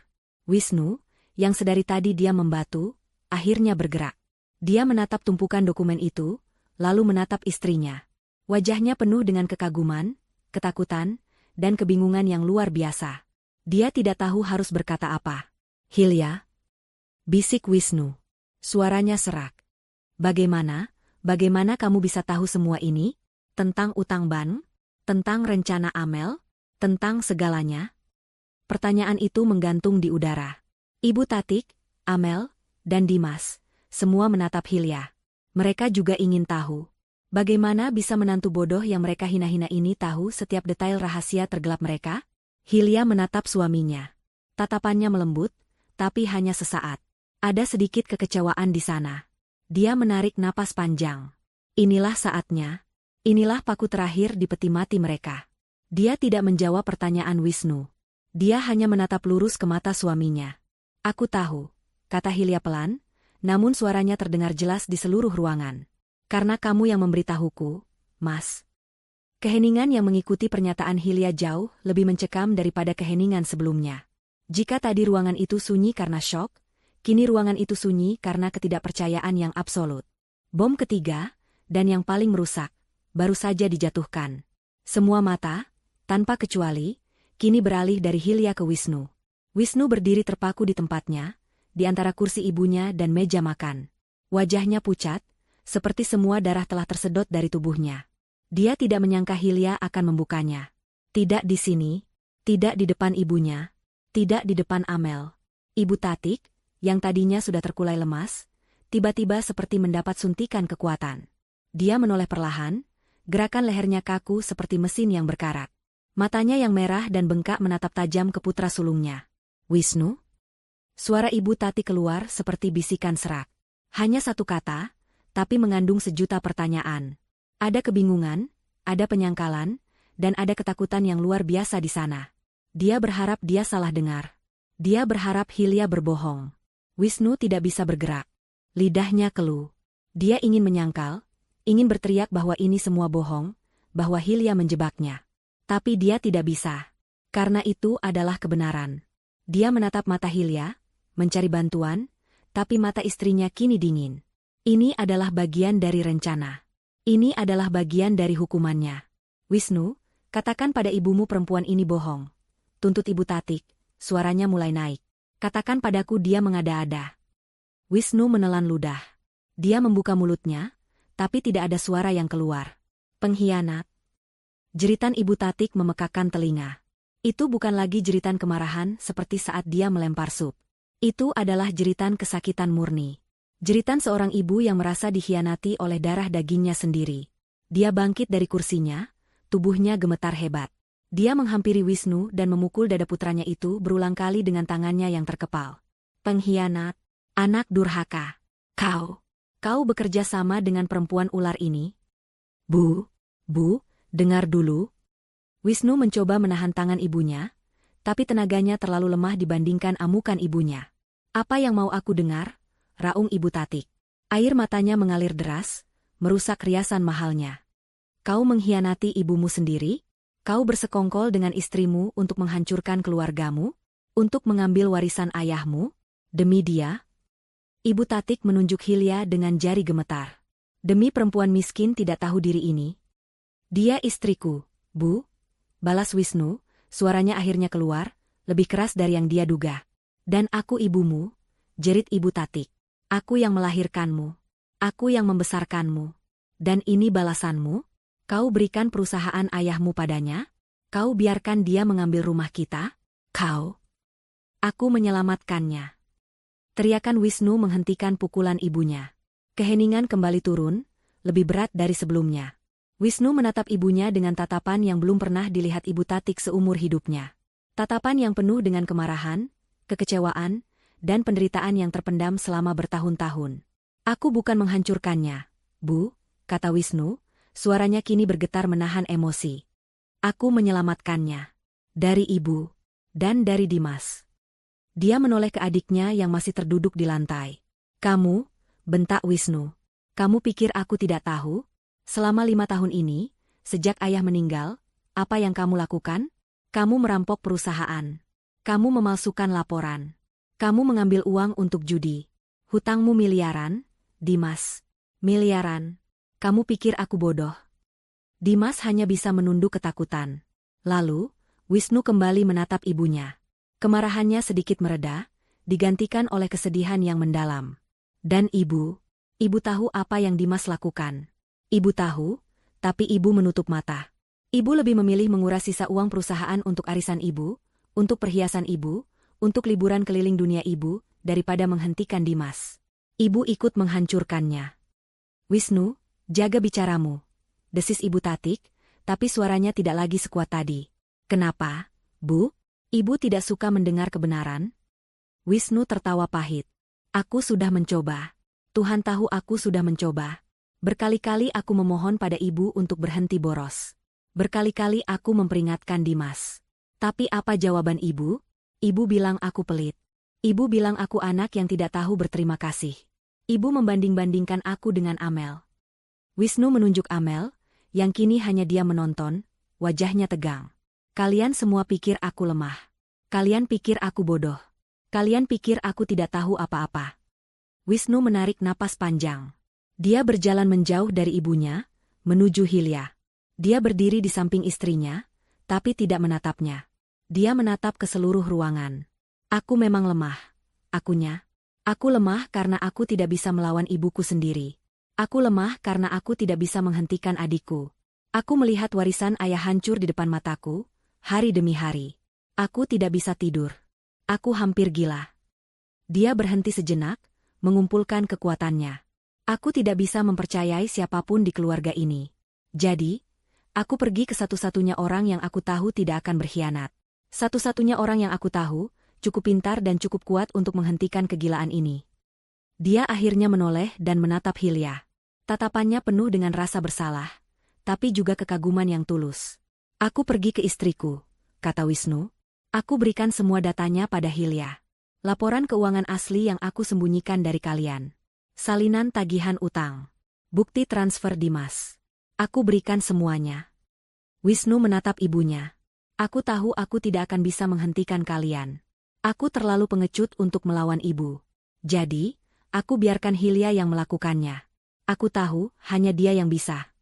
Wisnu, yang sedari tadi dia membatu, akhirnya bergerak. Dia menatap tumpukan dokumen itu, lalu menatap istrinya. Wajahnya penuh dengan kekaguman, ketakutan, dan kebingungan yang luar biasa. Dia tidak tahu harus berkata apa. "Hilya?" bisik Wisnu. Suaranya serak. Bagaimana kamu bisa tahu semua ini? Tentang utang Ban? Tentang rencana Amel? Tentang segalanya?" Pertanyaan itu menggantung di udara. Ibu Tatik, Amel, dan Dimas, semua menatap Hilya. Mereka juga ingin tahu. Bagaimana bisa menantu bodoh yang mereka hina-hina ini tahu setiap detail rahasia tergelap mereka? Hilya menatap suaminya. Tatapannya melembut, tapi hanya sesaat. Ada sedikit kekecewaan di sana. Dia menarik napas panjang. Inilah saatnya. Inilah paku terakhir di peti mati mereka. Dia tidak menjawab pertanyaan Wisnu. Dia hanya menatap lurus ke mata suaminya. "Aku tahu," kata Hilya pelan, namun suaranya terdengar jelas di seluruh ruangan. "Karena kamu yang memberitahuku, Mas." Keheningan yang mengikuti pernyataan Hilya jauh lebih mencekam daripada keheningan sebelumnya. Jika tadi ruangan itu sunyi karena syok, kini ruangan itu sunyi karena ketidakpercayaan yang absolut. Bom ketiga, dan yang paling merusak, baru saja dijatuhkan. Semua mata, tanpa kecuali, kini beralih dari Hilya ke Wisnu. Wisnu berdiri terpaku di tempatnya, di antara kursi ibunya dan meja makan. Wajahnya pucat, seperti semua darah telah tersedot dari tubuhnya. Dia tidak menyangka Hilya akan membukanya. Tidak di sini, tidak di depan ibunya, tidak di depan Amel. Ibu Tatik, yang tadinya sudah terkulai lemas, tiba-tiba seperti mendapat suntikan kekuatan. Dia menoleh perlahan, gerakan lehernya kaku seperti mesin yang berkarat. Matanya yang merah dan bengkak menatap tajam ke putra sulungnya. "Wisnu?" Suara Ibu Tati keluar seperti bisikan serak. Hanya satu kata, tapi mengandung sejuta pertanyaan. Ada kebingungan, ada penyangkalan, dan ada ketakutan yang luar biasa di sana. Dia berharap dia salah dengar. Dia berharap Hilya berbohong. Wisnu tidak bisa bergerak. Lidahnya keluh. Dia ingin menyangkal, ingin berteriak bahwa ini semua bohong, bahwa Hilya menjebaknya. Tapi dia tidak bisa. Karena itu adalah kebenaran. Dia menatap mata Hilya, mencari bantuan, tapi mata istrinya kini dingin. Ini adalah bagian dari rencana. Ini adalah bagian dari hukumannya. "Wisnu, katakan pada ibumu perempuan ini bohong." Tuntut Ibu Tatik, suaranya mulai naik. "Katakan padaku dia mengada-ada." Wisnu menelan ludah. Dia membuka mulutnya, tapi tidak ada suara yang keluar. "Pengkhianat." Jeritan Ibu Tatik memekakkan telinga. Itu bukan lagi jeritan kemarahan seperti saat dia melempar sup. Itu adalah jeritan kesakitan murni. Jeritan seorang ibu yang merasa dikhianati oleh darah dagingnya sendiri. Dia bangkit dari kursinya, tubuhnya gemetar hebat. Dia menghampiri Wisnu dan memukul dada putranya itu berulang kali dengan tangannya yang terkepal. "Pengkhianat, anak durhaka. Kau bekerja sama dengan perempuan ular ini?" Bu, dengar dulu." Wisnu mencoba menahan tangan ibunya, tapi tenaganya terlalu lemah dibandingkan amukan ibunya. "Apa yang mau aku dengar?" raung Ibu Tatik. Air matanya mengalir deras, merusak riasan mahalnya. "Kau mengkhianati ibumu sendiri? Kau bersekongkol dengan istrimu untuk menghancurkan keluargamu? Untuk mengambil warisan ayahmu? Demi dia?" Ibu Tatik menunjuk Hilya dengan jari gemetar. "Demi perempuan miskin tidak tahu diri ini." "Dia istriku, Bu," balas Wisnu, suaranya akhirnya keluar, lebih keras dari yang dia duga. "Dan aku ibumu," jerit Ibu Tatik. "Aku yang melahirkanmu. Aku yang membesarkanmu. Dan ini balasanmu? Kau berikan perusahaan ayahmu padanya? Kau biarkan dia mengambil rumah kita? Aku menyelamatkannya." Teriakan Wisnu menghentikan pukulan ibunya. Keheningan kembali turun, lebih berat dari sebelumnya. Wisnu menatap ibunya dengan tatapan yang belum pernah dilihat Ibu Tatik seumur hidupnya. Tatapan yang penuh dengan kemarahan, kekecewaan, dan penderitaan yang terpendam selama bertahun-tahun. "Aku bukan menghancurkannya, Bu," kata Wisnu, suaranya kini bergetar menahan emosi. "Aku menyelamatkannya. Dari ibu, dan dari Dimas." Dia menoleh ke adiknya yang masih terduduk di lantai. Kamu, bentak Wisnu. Kamu pikir aku tidak tahu? Selama 5 tahun ini, sejak ayah meninggal, apa yang kamu lakukan? Kamu merampok perusahaan. Kamu memalsukan laporan. Kamu mengambil uang untuk judi. Hutangmu miliaran, Dimas. Miliaran. Kamu pikir aku bodoh? Dimas hanya bisa menunduk ketakutan. Lalu, Wisnu kembali menatap ibunya. Kemarahannya sedikit mereda, digantikan oleh kesedihan yang mendalam. Dan ibu tahu apa yang Dimas lakukan. Ibu tahu, tapi ibu menutup mata. Ibu lebih memilih menguras sisa uang perusahaan untuk arisan ibu, untuk perhiasan ibu, untuk liburan keliling dunia ibu, daripada menghentikan Dimas. Ibu ikut menghancurkannya. Wisnu, jaga bicaramu, desis Ibu Tatik, tapi suaranya tidak lagi sekuat tadi. Kenapa, Bu? Ibu tidak suka mendengar kebenaran? Wisnu tertawa pahit. Aku sudah mencoba. Tuhan tahu aku sudah mencoba. Berkali-kali aku memohon pada ibu untuk berhenti boros. Berkali-kali aku memperingatkan Dimas. Tapi apa jawaban ibu? Ibu bilang aku pelit. Ibu bilang aku anak yang tidak tahu berterima kasih. Ibu membanding-bandingkan aku dengan Amel. Wisnu menunjuk Amel, yang kini hanya dia menonton, wajahnya tegang. Kalian semua pikir aku lemah. Kalian pikir aku bodoh. Kalian pikir aku tidak tahu apa-apa. Wisnu menarik napas panjang. Dia berjalan menjauh dari ibunya, menuju Hilya. Dia berdiri di samping istrinya, tapi tidak menatapnya. Dia menatap ke seluruh ruangan. Aku memang lemah. Akunya. Aku lemah karena aku tidak bisa melawan ibuku sendiri. Aku lemah karena aku tidak bisa menghentikan adikku. Aku melihat warisan ayah hancur di depan mataku, hari demi hari. Aku tidak bisa tidur. Aku hampir gila. Dia berhenti sejenak, mengumpulkan kekuatannya. Aku tidak bisa mempercayai siapapun di keluarga ini. Jadi, aku pergi ke satu-satunya orang yang aku tahu tidak akan berkhianat. Satu-satunya orang yang aku tahu, cukup pintar dan cukup kuat untuk menghentikan kegilaan ini. Dia akhirnya menoleh dan menatap Hilya. Tatapannya penuh dengan rasa bersalah, tapi juga kekaguman yang tulus. Aku pergi ke istriku, kata Wisnu. Aku berikan semua datanya pada Hilya. Laporan keuangan asli yang aku sembunyikan dari kalian. Salinan tagihan utang. Bukti transfer Dimas. Aku berikan semuanya. Wisnu menatap ibunya. Aku tahu aku tidak akan bisa menghentikan kalian. Aku terlalu pengecut untuk melawan ibu. Jadi, aku biarkan Hilya yang melakukannya. Aku tahu, hanya dia yang bisa.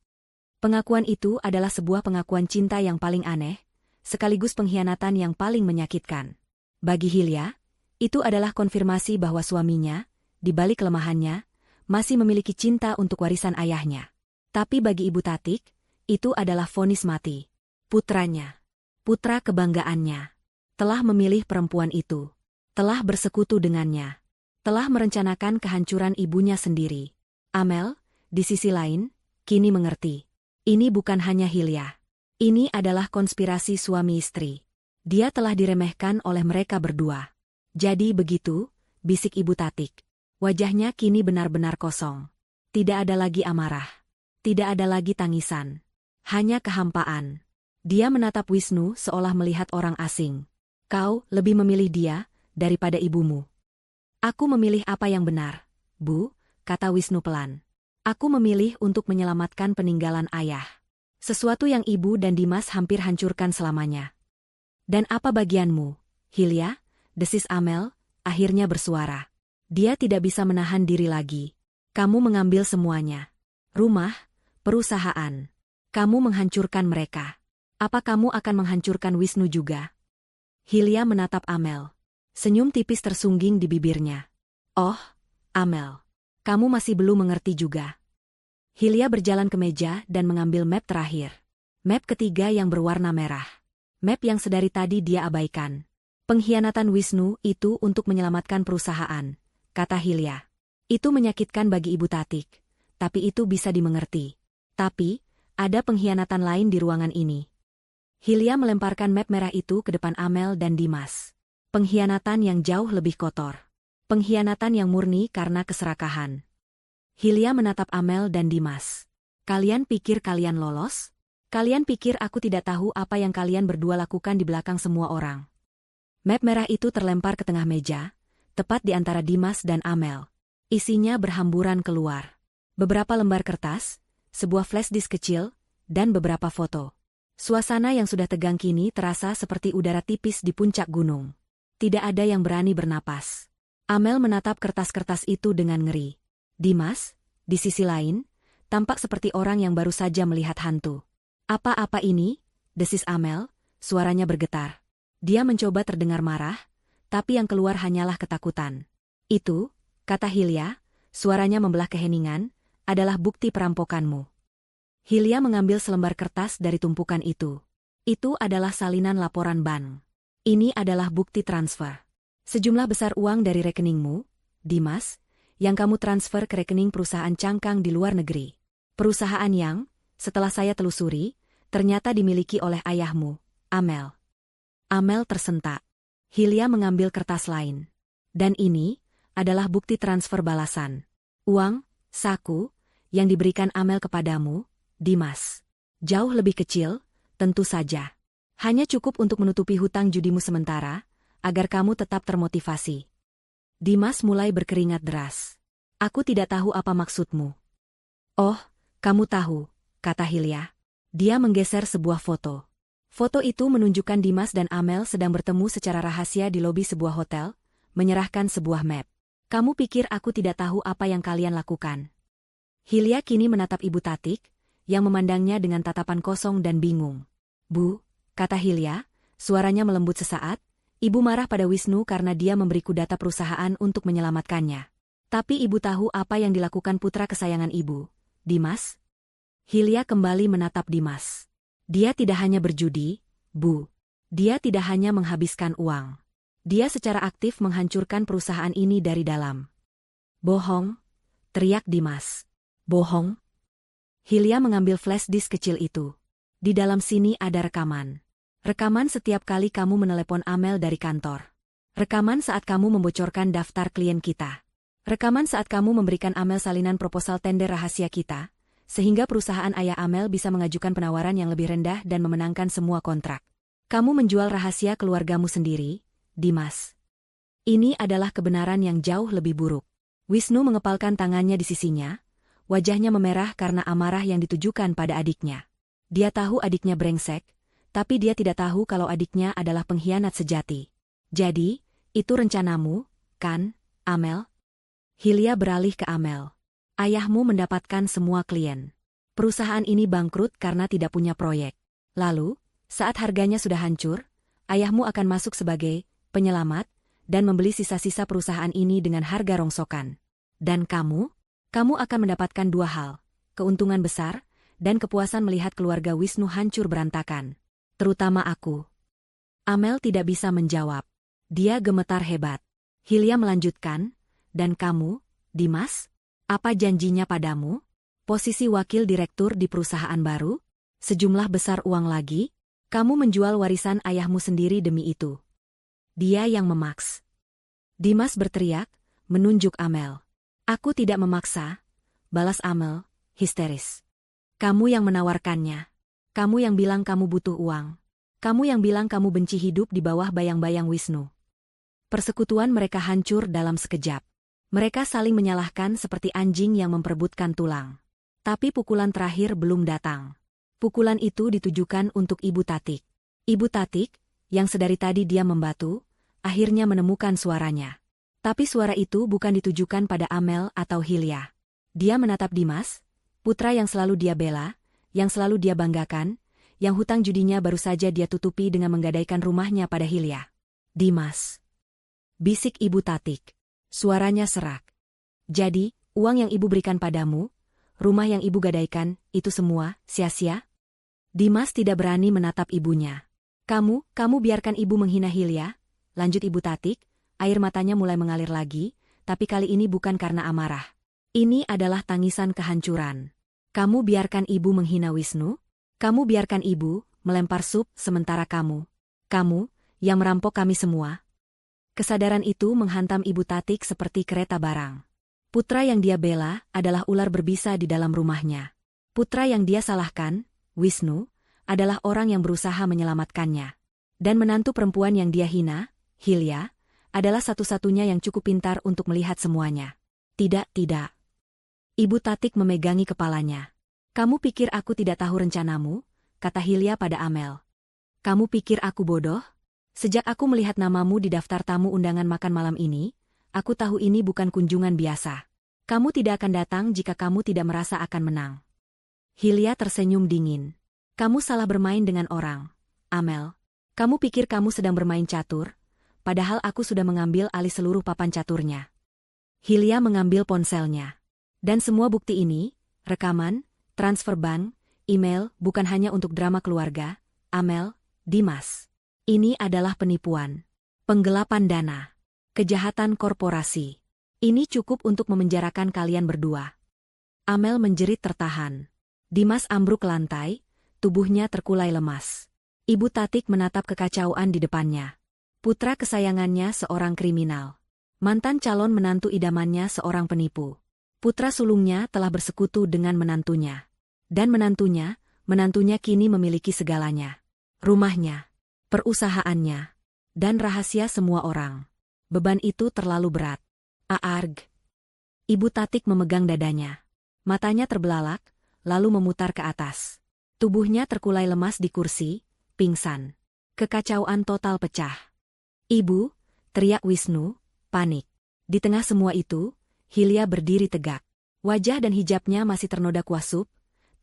Pengakuan itu adalah sebuah pengakuan cinta yang paling aneh, sekaligus pengkhianatan yang paling menyakitkan. Bagi Hilya, itu adalah konfirmasi bahwa suaminya, di balik kelemahannya, masih memiliki cinta untuk warisan ayahnya. Tapi bagi Ibu Tatik, itu adalah vonis mati. Putranya, putra kebanggaannya, telah memilih perempuan itu, telah bersekutu dengannya, telah merencanakan kehancuran ibunya sendiri. Amel, di sisi lain, kini mengerti. Ini bukan hanya Hilya. Ini adalah konspirasi suami istri. Dia telah diremehkan oleh mereka berdua. Jadi begitu, bisik Ibu Tatik. Wajahnya kini benar-benar kosong. Tidak ada lagi amarah. Tidak ada lagi tangisan. Hanya kehampaan. Dia menatap Wisnu seolah melihat orang asing. Kau lebih memilih dia daripada ibumu. Aku memilih apa yang benar, Bu, kata Wisnu pelan. Aku memilih untuk menyelamatkan peninggalan ayah. Sesuatu yang ibu dan Dimas hampir hancurkan selamanya. Dan apa bagianmu, Hilya? Desis Amel, akhirnya bersuara. Dia tidak bisa menahan diri lagi. Kamu mengambil semuanya. Rumah, perusahaan. Kamu menghancurkan mereka. Apa kamu akan menghancurkan Wisnu juga? Hilya menatap Amel. Senyum tipis tersungging di bibirnya. Oh, Amel. Kamu masih belum mengerti juga. Hilya berjalan ke meja dan mengambil map terakhir. Map ketiga yang berwarna merah. Map yang sedari tadi dia abaikan. Pengkhianatan Wisnu itu untuk menyelamatkan perusahaan, kata Hilya. Itu menyakitkan bagi Ibu Tatik, tapi itu bisa dimengerti. Tapi, ada pengkhianatan lain di ruangan ini. Hilya melemparkan map merah itu ke depan Amel dan Dimas. Pengkhianatan yang jauh lebih kotor. Pengkhianatan yang murni karena keserakahan. Hilya menatap Amel dan Dimas. Kalian pikir kalian lolos? Kalian pikir aku tidak tahu apa yang kalian berdua lakukan di belakang semua orang? Map merah itu terlempar ke tengah meja, tepat di antara Dimas dan Amel. Isinya berhamburan keluar. Beberapa lembar kertas, sebuah flash disk kecil, dan beberapa foto. Suasana yang sudah tegang kini terasa seperti udara tipis di puncak gunung. Tidak ada yang berani bernapas. Amel menatap kertas-kertas itu dengan ngeri. Dimas, di sisi lain, tampak seperti orang yang baru saja melihat hantu. "Apa-apa ini?" desis Amel, suaranya bergetar. Dia mencoba terdengar marah, tapi yang keluar hanyalah ketakutan. "Itu," kata Hilya, suaranya membelah keheningan, "adalah bukti perampokanmu." Hilya mengambil selembar kertas dari tumpukan itu. "Itu adalah salinan laporan bank. Ini adalah bukti transfer. Sejumlah besar uang dari rekeningmu, Dimas, yang kamu transfer ke rekening perusahaan cangkang di luar negeri. Perusahaan yang, setelah saya telusuri, ternyata dimiliki oleh ayahmu, Amel." Amel tersentak. Hilya mengambil kertas lain. "Dan ini adalah bukti transfer balasan. Uang, saku, yang diberikan Amel kepadamu, Dimas. Jauh lebih kecil, tentu saja. Hanya cukup untuk menutupi hutang judimu sementara, agar kamu tetap termotivasi." Dimas mulai berkeringat deras. "Aku tidak tahu apa maksudmu." "Oh, kamu tahu," kata Hilya. Dia menggeser sebuah foto. Foto itu menunjukkan Dimas dan Amel sedang bertemu secara rahasia di lobi sebuah hotel, menyerahkan sebuah map. "Kamu pikir aku tidak tahu apa yang kalian lakukan?" Hilya kini menatap Ibu Tatik, yang memandangnya dengan tatapan kosong dan bingung. "Bu," kata Hilya, suaranya melembut sesaat, "Ibu marah pada Wisnu karena dia memberiku data perusahaan untuk menyelamatkannya. Tapi Ibu tahu apa yang dilakukan putra kesayangan Ibu, Dimas?" Hilya kembali menatap Dimas. "Dia tidak hanya berjudi, Bu. Dia tidak hanya menghabiskan uang. Dia secara aktif menghancurkan perusahaan ini dari dalam." "Bohong," teriak Dimas. "Bohong?" Hilya mengambil flash disk kecil itu. "Di dalam sini ada rekaman. Rekaman setiap kali kamu menelepon Amel dari kantor. Rekaman saat kamu membocorkan daftar klien kita. Rekaman saat kamu memberikan Amel salinan proposal tender rahasia kita, sehingga perusahaan ayah Amel bisa mengajukan penawaran yang lebih rendah dan memenangkan semua kontrak. Kamu menjual rahasia keluargamu sendiri, Dimas. Ini adalah kebenaran yang jauh lebih buruk." Wisnu mengepalkan tangannya di sisinya, wajahnya memerah karena amarah yang ditujukan pada adiknya. Dia tahu adiknya brengsek, tapi dia tidak tahu kalau adiknya adalah pengkhianat sejati. "Jadi, itu rencanamu, kan, Amel?" Hilya beralih ke Amel. "Ayahmu mendapatkan semua klien. Perusahaan ini bangkrut karena tidak punya proyek. Lalu, saat harganya sudah hancur, ayahmu akan masuk sebagai penyelamat dan membeli sisa-sisa perusahaan ini dengan harga rongsokan. Dan kamu akan mendapatkan dua hal, keuntungan besar dan kepuasan melihat keluarga Wisnu hancur berantakan. Terutama aku." Amel tidak bisa menjawab. Dia gemetar hebat. Hilya melanjutkan, "Dan kamu, Dimas? Apa janjinya padamu? Posisi wakil direktur di perusahaan baru? Sejumlah besar uang lagi? Kamu menjual warisan ayahmu sendiri demi itu." "Dia yang memaks." Dimas berteriak, menunjuk Amel. "Aku tidak memaksa," balas Amel, histeris. "Kamu yang menawarkannya. Kamu yang bilang kamu butuh uang. Kamu yang bilang kamu benci hidup di bawah bayang-bayang Wisnu." Persekutuan mereka hancur dalam sekejap. Mereka saling menyalahkan seperti anjing yang memperebutkan tulang. Tapi pukulan terakhir belum datang. Pukulan itu ditujukan untuk Ibu Tatik. Ibu Tatik, yang sedari tadi diam membatu, akhirnya menemukan suaranya. Tapi suara itu bukan ditujukan pada Amel atau Hilya. Dia menatap Dimas, putra yang selalu dia bela, yang selalu dia banggakan, yang hutang judinya baru saja dia tutupi dengan menggadaikan rumahnya pada Hilya. "Dimas," bisik Ibu Tatik. Suaranya serak. "Jadi, uang yang Ibu berikan padamu, rumah yang Ibu gadaikan, itu semua sia-sia?" Dimas tidak berani menatap ibunya. Kamu biarkan Ibu menghina Hilya," lanjut Ibu Tatik, air matanya mulai mengalir lagi, tapi kali ini bukan karena amarah. Ini adalah tangisan kehancuran. "Kamu biarkan Ibu menghina Wisnu? Kamu biarkan Ibu melempar sup sementara kamu yang merampok kami semua?" Kesadaran itu menghantam Ibu Tatik seperti kereta barang. Putra yang dia bela adalah ular berbisa di dalam rumahnya. Putra yang dia salahkan, Wisnu, adalah orang yang berusaha menyelamatkannya. Dan menantu perempuan yang dia hina, Hilya, adalah satu-satunya yang cukup pintar untuk melihat semuanya. Tidak, tidak. Ibu Tatik memegangi kepalanya. Kamu pikir aku tidak tahu rencanamu? Kata Hilya pada Amel. Kamu pikir aku bodoh? Sejak aku melihat namamu di daftar tamu undangan makan malam ini, aku tahu ini bukan kunjungan biasa. Kamu tidak akan datang jika kamu tidak merasa akan menang. Hilya tersenyum dingin. Kamu salah bermain dengan orang, Amel. Kamu pikir kamu sedang bermain catur, padahal aku sudah mengambil alih seluruh papan caturnya. Hilya mengambil ponselnya. Dan semua bukti ini, rekaman, transfer bank, email, bukan hanya untuk drama keluarga, Amel, Dimas. Ini adalah penipuan, penggelapan dana, kejahatan korporasi. Ini cukup untuk memenjarakan kalian berdua. Amel menjerit tertahan. Dimas ambruk ke lantai, tubuhnya terkulai lemas. Ibu Tatik menatap kekacauan di depannya. Putra kesayangannya seorang kriminal. Mantan calon menantu idamannya seorang penipu. Putra sulungnya telah bersekutu dengan menantunya. Dan menantunya kini memiliki segalanya. Rumahnya, perusahaannya, dan rahasia semua orang. Beban itu terlalu berat. Aarg. Ibu Tatik memegang dadanya. Matanya terbelalak, lalu memutar ke atas. Tubuhnya terkulai lemas di kursi, pingsan. Kekacauan total pecah. Ibu, teriak Wisnu, panik. Di tengah semua itu, Hilya berdiri tegak. Wajah dan hijabnya masih ternoda kuasup,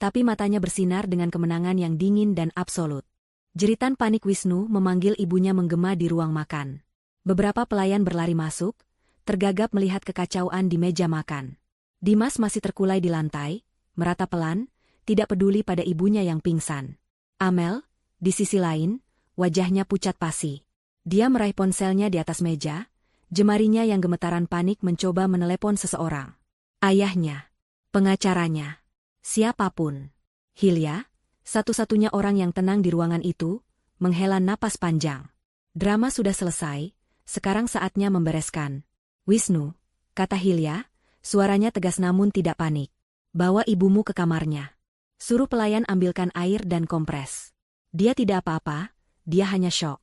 tapi matanya bersinar dengan kemenangan yang dingin dan absolut. Jeritan panik Wisnu memanggil ibunya menggema di ruang makan. Beberapa pelayan berlari masuk, tergagap melihat kekacauan di meja makan. Dimas masih terkulai di lantai, merata pelan, tidak peduli pada ibunya yang pingsan. Amel, di sisi lain, wajahnya pucat pasi. Dia meraih ponselnya di atas meja, jemarinya yang gemetaran panik mencoba menelepon seseorang. Ayahnya, pengacaranya, siapapun. Hilya, satu-satunya orang yang tenang di ruangan itu, menghela napas panjang. Drama sudah selesai, sekarang saatnya membereskan. Wisnu, kata Hilya, suaranya tegas namun tidak panik. Bawa ibumu ke kamarnya. Suruh pelayan ambilkan air dan kompres. Dia tidak apa-apa, dia hanya syok.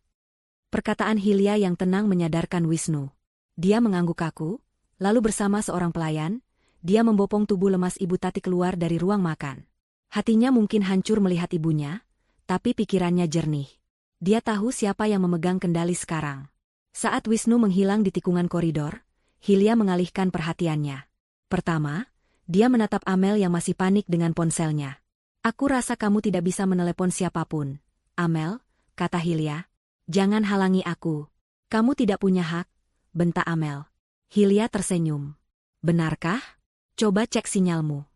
Perkataan Hilya yang tenang menyadarkan Wisnu. Dia mengangguk kaku, lalu bersama seorang pelayan, dia membopong tubuh lemas Ibu Tatik keluar dari ruang makan. Hatinya mungkin hancur melihat ibunya, tapi pikirannya jernih. Dia tahu siapa yang memegang kendali sekarang. Saat Wisnu menghilang di tikungan koridor, Hilya mengalihkan perhatiannya. Pertama, dia menatap Amel yang masih panik dengan ponselnya. Aku rasa kamu tidak bisa menelepon siapapun. Amel, kata Hilya. Jangan halangi aku. Kamu tidak punya hak, bentak Amel. Hilya tersenyum. Benarkah? Coba cek sinyalmu.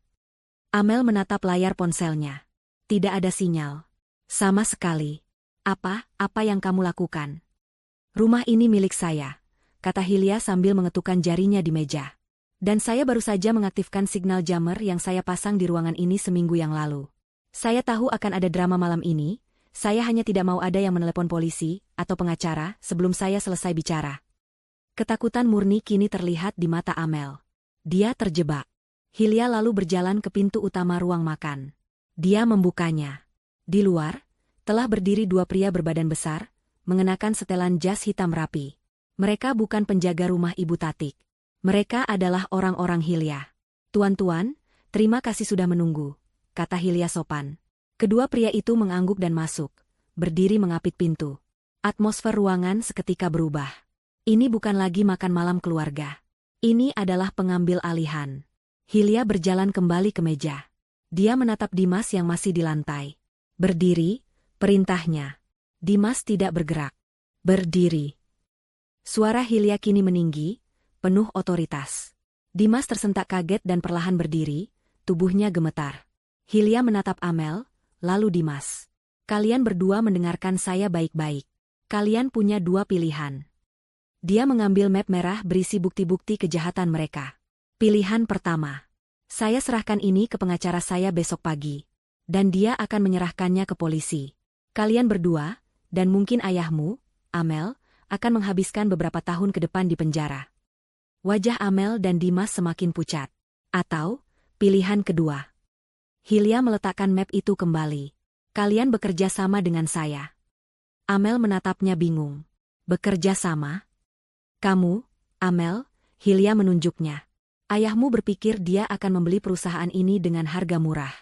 Amel menatap layar ponselnya. Tidak ada sinyal. Sama sekali. Apa yang kamu lakukan? Rumah ini milik saya, kata Hilya sambil mengetukkan jarinya di meja. Dan saya baru saja mengaktifkan signal jammer yang saya pasang di ruangan ini seminggu yang lalu. Saya tahu akan ada drama malam ini, saya hanya tidak mau ada yang menelepon polisi atau pengacara sebelum saya selesai bicara. Ketakutan murni kini terlihat di mata Amel. Dia terjebak. Hilya lalu berjalan ke pintu utama ruang makan. Dia membukanya. Di luar, telah berdiri dua pria berbadan besar, mengenakan setelan jas hitam rapi. Mereka bukan penjaga rumah Ibu Tatik. Mereka adalah orang-orang Hilya. Tuan-tuan, terima kasih sudah menunggu, kata Hilya sopan. Kedua pria itu mengangguk dan masuk, berdiri mengapit pintu. Atmosfer ruangan seketika berubah. Ini bukan lagi makan malam keluarga. Ini adalah pengambil alihan. Hilya berjalan kembali ke meja. Dia menatap Dimas yang masih di lantai. Berdiri, perintahnya. Dimas tidak bergerak. Berdiri. Suara Hilya kini meninggi, penuh otoritas. Dimas tersentak kaget dan perlahan berdiri, tubuhnya gemetar. Hilya menatap Amel, lalu Dimas. Kalian berdua mendengarkan saya baik-baik. Kalian punya dua pilihan. Dia mengambil map merah berisi bukti-bukti kejahatan mereka. Pilihan pertama. Saya serahkan ini ke pengacara saya besok pagi. Dan dia akan menyerahkannya ke polisi. Kalian berdua, dan mungkin ayahmu, Amel, akan menghabiskan beberapa tahun ke depan di penjara. Wajah Amel dan Dimas semakin pucat. Atau, pilihan kedua. Hilya meletakkan map itu kembali. Kalian bekerja sama dengan saya. Amel menatapnya bingung. Bekerja sama? Kamu, Amel, Hilya menunjuknya. Ayahmu berpikir dia akan membeli perusahaan ini dengan harga murah.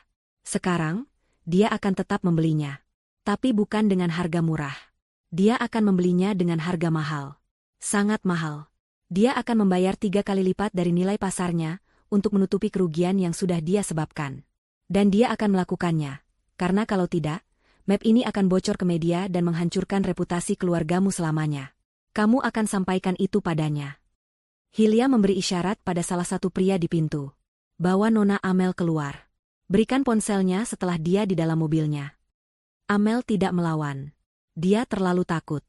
Sekarang, dia akan tetap membelinya. Tapi bukan dengan harga murah. Dia akan membelinya dengan harga mahal. Sangat mahal. Dia akan membayar 3 kali lipat dari nilai pasarnya untuk menutupi kerugian yang sudah dia sebabkan. Dan dia akan melakukannya. Karena kalau tidak, map ini akan bocor ke media dan menghancurkan reputasi keluargamu selamanya. Kamu akan sampaikan itu padanya. Hilya memberi isyarat pada salah satu pria di pintu. Bawa Nona Amel keluar. Berikan ponselnya setelah dia di dalam mobilnya. Amel tidak melawan. Dia terlalu takut.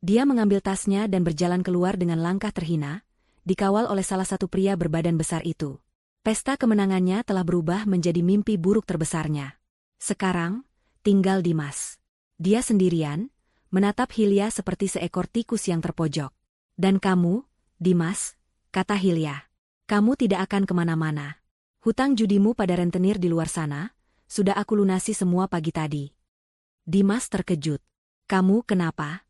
Dia mengambil tasnya dan berjalan keluar dengan langkah terhina, dikawal oleh salah satu pria berbadan besar itu. Pesta kemenangannya telah berubah menjadi mimpi buruk terbesarnya. Sekarang, tinggal Dimas. Dia sendirian, menatap Hilya seperti seekor tikus yang terpojok. Dan kamu, Dimas, kata Hilya, kamu tidak akan kemana-mana. Hutang judimu pada rentenir di luar sana, sudah aku lunasi semua pagi tadi. Dimas terkejut. Kamu kenapa?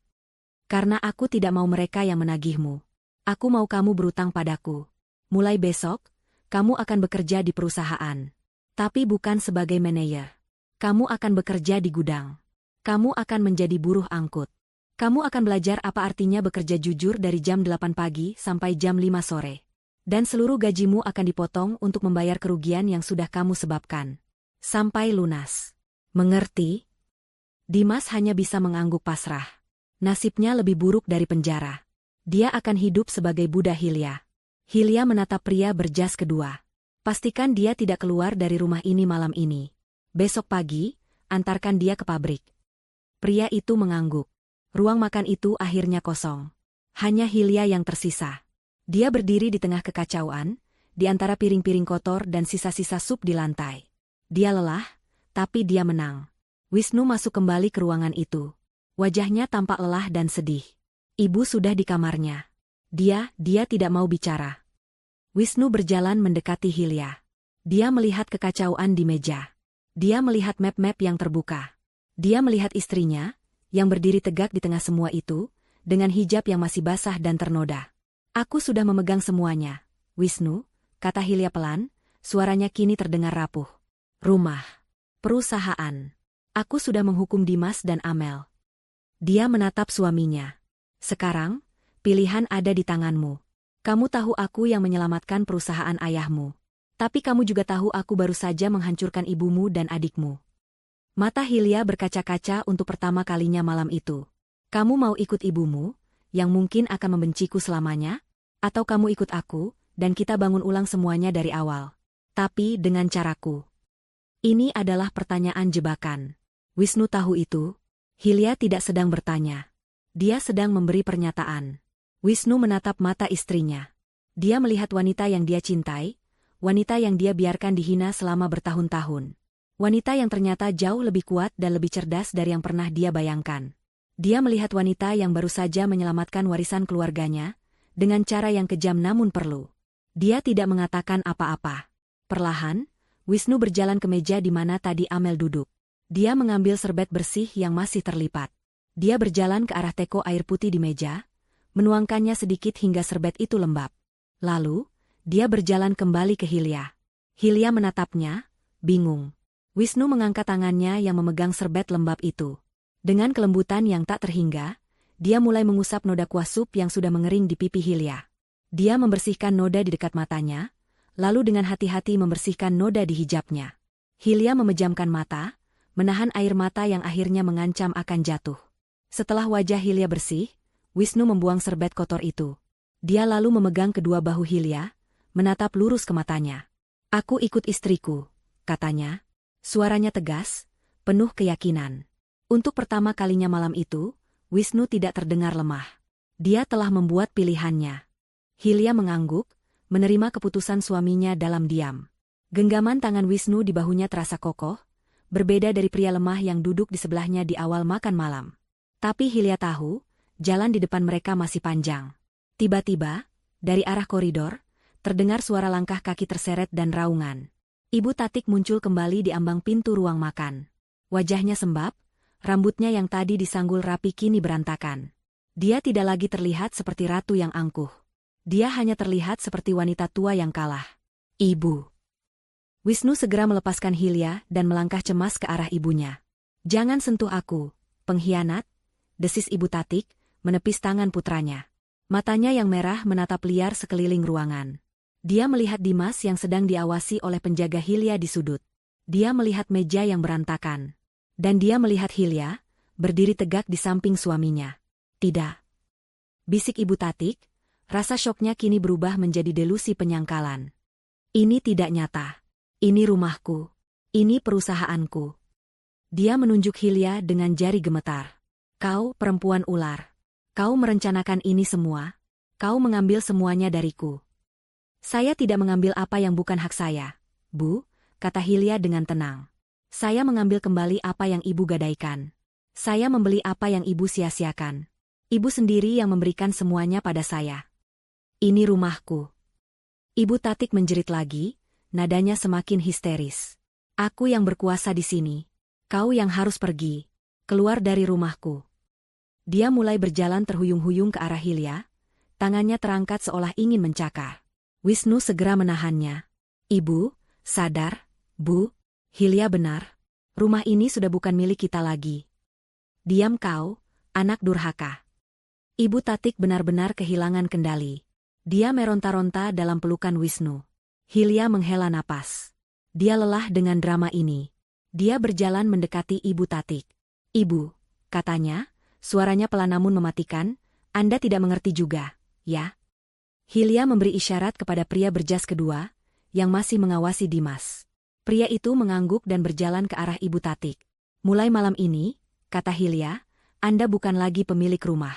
Karena aku tidak mau mereka yang menagihmu. Aku mau kamu berutang padaku. Mulai besok, kamu akan bekerja di perusahaan. Tapi bukan sebagai manajer. Kamu akan bekerja di gudang. Kamu akan menjadi buruh angkut. Kamu akan belajar apa artinya bekerja jujur dari jam 8 pagi sampai jam 5 sore. Dan seluruh gajimu akan dipotong untuk membayar kerugian yang sudah kamu sebabkan. Sampai lunas. Mengerti? Dimas hanya bisa mengangguk pasrah. Nasibnya lebih buruk dari penjara. Dia akan hidup sebagai budak Hilya. Hilya menatap pria berjas kedua. Pastikan dia tidak keluar dari rumah ini malam ini. Besok pagi, antarkan dia ke pabrik. Pria itu mengangguk. Ruang makan itu akhirnya kosong. Hanya Hilya yang tersisa. Dia berdiri di tengah kekacauan, di antara piring-piring kotor dan sisa-sisa sup di lantai. Dia lelah, tapi dia menang. Wisnu masuk kembali ke ruangan itu. Wajahnya tampak lelah dan sedih. Ibu sudah di kamarnya. Dia tidak mau bicara. Wisnu berjalan mendekati Hilya. Dia melihat kekacauan di meja. Dia melihat map-map yang terbuka. Dia melihat istrinya, yang berdiri tegak di tengah semua itu, dengan hijab yang masih basah dan ternoda. Aku sudah memegang semuanya, Wisnu, kata Hilya pelan, suaranya kini terdengar rapuh. Rumah. Perusahaan. Aku sudah menghukum Dimas dan Amel. Dia menatap suaminya. Sekarang, pilihan ada di tanganmu. Kamu tahu aku yang menyelamatkan perusahaan ayahmu. Tapi kamu juga tahu aku baru saja menghancurkan ibumu dan adikmu. Mata Hilya berkaca-kaca untuk pertama kalinya malam itu. Kamu mau ikut ibumu, yang mungkin akan membenciku selamanya? Atau kamu ikut aku, dan kita bangun ulang semuanya dari awal? Tapi dengan caraku. Ini adalah pertanyaan jebakan. Wisnu tahu itu. Hilya tidak sedang bertanya. Dia sedang memberi pernyataan. Wisnu menatap mata istrinya. Dia melihat wanita yang dia cintai, wanita yang dia biarkan dihina selama bertahun-tahun. Wanita yang ternyata jauh lebih kuat dan lebih cerdas dari yang pernah dia bayangkan. Dia melihat wanita yang baru saja menyelamatkan warisan keluarganya, dengan cara yang kejam namun perlu. Dia tidak mengatakan apa-apa. Perlahan, Wisnu berjalan ke meja di mana tadi Amel duduk. Dia mengambil serbet bersih yang masih terlipat. Dia berjalan ke arah teko air putih di meja, menuangkannya sedikit hingga serbet itu lembab. Lalu, dia berjalan kembali ke Hilya. Hilya menatapnya, bingung. Wisnu mengangkat tangannya yang memegang serbet lembab itu. Dengan kelembutan yang tak terhingga, dia mulai mengusap noda kuah sup yang sudah mengering di pipi Hilya. Dia membersihkan noda di dekat matanya, lalu dengan hati-hati membersihkan noda di hijabnya. Hilya memejamkan mata, menahan air mata yang akhirnya mengancam akan jatuh. Setelah wajah Hilya bersih, Wisnu membuang serbet kotor itu. Dia lalu memegang kedua bahu Hilya, menatap lurus ke matanya. Aku ikut istriku, katanya. Suaranya tegas, penuh keyakinan. Untuk pertama kalinya malam itu, Wisnu tidak terdengar lemah. Dia telah membuat pilihannya. Hilya mengangguk, menerima keputusan suaminya dalam diam. Genggaman tangan Wisnu di bahunya terasa kokoh, berbeda dari pria lemah yang duduk di sebelahnya di awal makan malam. Tapi Hilya tahu, jalan di depan mereka masih panjang. Tiba-tiba, dari arah koridor, terdengar suara langkah kaki terseret dan raungan. Ibu Tatik muncul kembali di ambang pintu ruang makan. Wajahnya sembab, rambutnya yang tadi disanggul rapi kini berantakan. Dia tidak lagi terlihat seperti ratu yang angkuh. Dia hanya terlihat seperti wanita tua yang kalah. Ibu. Wisnu segera melepaskan Hilya dan melangkah cemas ke arah ibunya. Jangan sentuh aku, pengkhianat, desis Ibu Tatik, menepis tangan putranya. Matanya yang merah menatap liar sekeliling ruangan. Dia melihat Dimas yang sedang diawasi oleh penjaga Hilya di sudut. Dia melihat meja yang berantakan. Dan dia melihat Hilya, berdiri tegak di samping suaminya. Tidak. Bisik Ibu Tatik, rasa syoknya kini berubah menjadi delusi penyangkalan. Ini tidak nyata. Ini rumahku. Ini perusahaanku. Dia menunjuk Hilya dengan jari gemetar. Kau, perempuan ular. Kau merencanakan ini semua. Kau mengambil semuanya dariku. Saya tidak mengambil apa yang bukan hak saya, Bu, kata Hilya dengan tenang. Saya mengambil kembali apa yang Ibu gadaikan. Saya membeli apa yang Ibu sia-siakan. Ibu sendiri yang memberikan semuanya pada saya. Ini rumahku. Ibu Tatik menjerit lagi, nadanya semakin histeris. Aku yang berkuasa di sini. Kau yang harus pergi. Keluar dari rumahku. Dia mulai berjalan terhuyung-huyung ke arah Hilya, tangannya terangkat seolah ingin mencakar. Wisnu segera menahannya. Ibu, sadar, Bu, Hilya benar. Rumah ini sudah bukan milik kita lagi. Diam kau, anak durhaka. Ibu Tatik benar-benar kehilangan kendali. Dia meronta-ronta dalam pelukan Wisnu. Hilya menghela napas. Dia lelah dengan drama ini. Dia berjalan mendekati Ibu Tatik. Ibu, katanya, suaranya pelan namun mematikan, Anda tidak mengerti juga, ya? Hilya memberi isyarat kepada pria berjas kedua, yang masih mengawasi Dimas. Pria itu mengangguk dan berjalan ke arah Ibu Tatik. Mulai malam ini, kata Hilya, Anda bukan lagi pemilik rumah.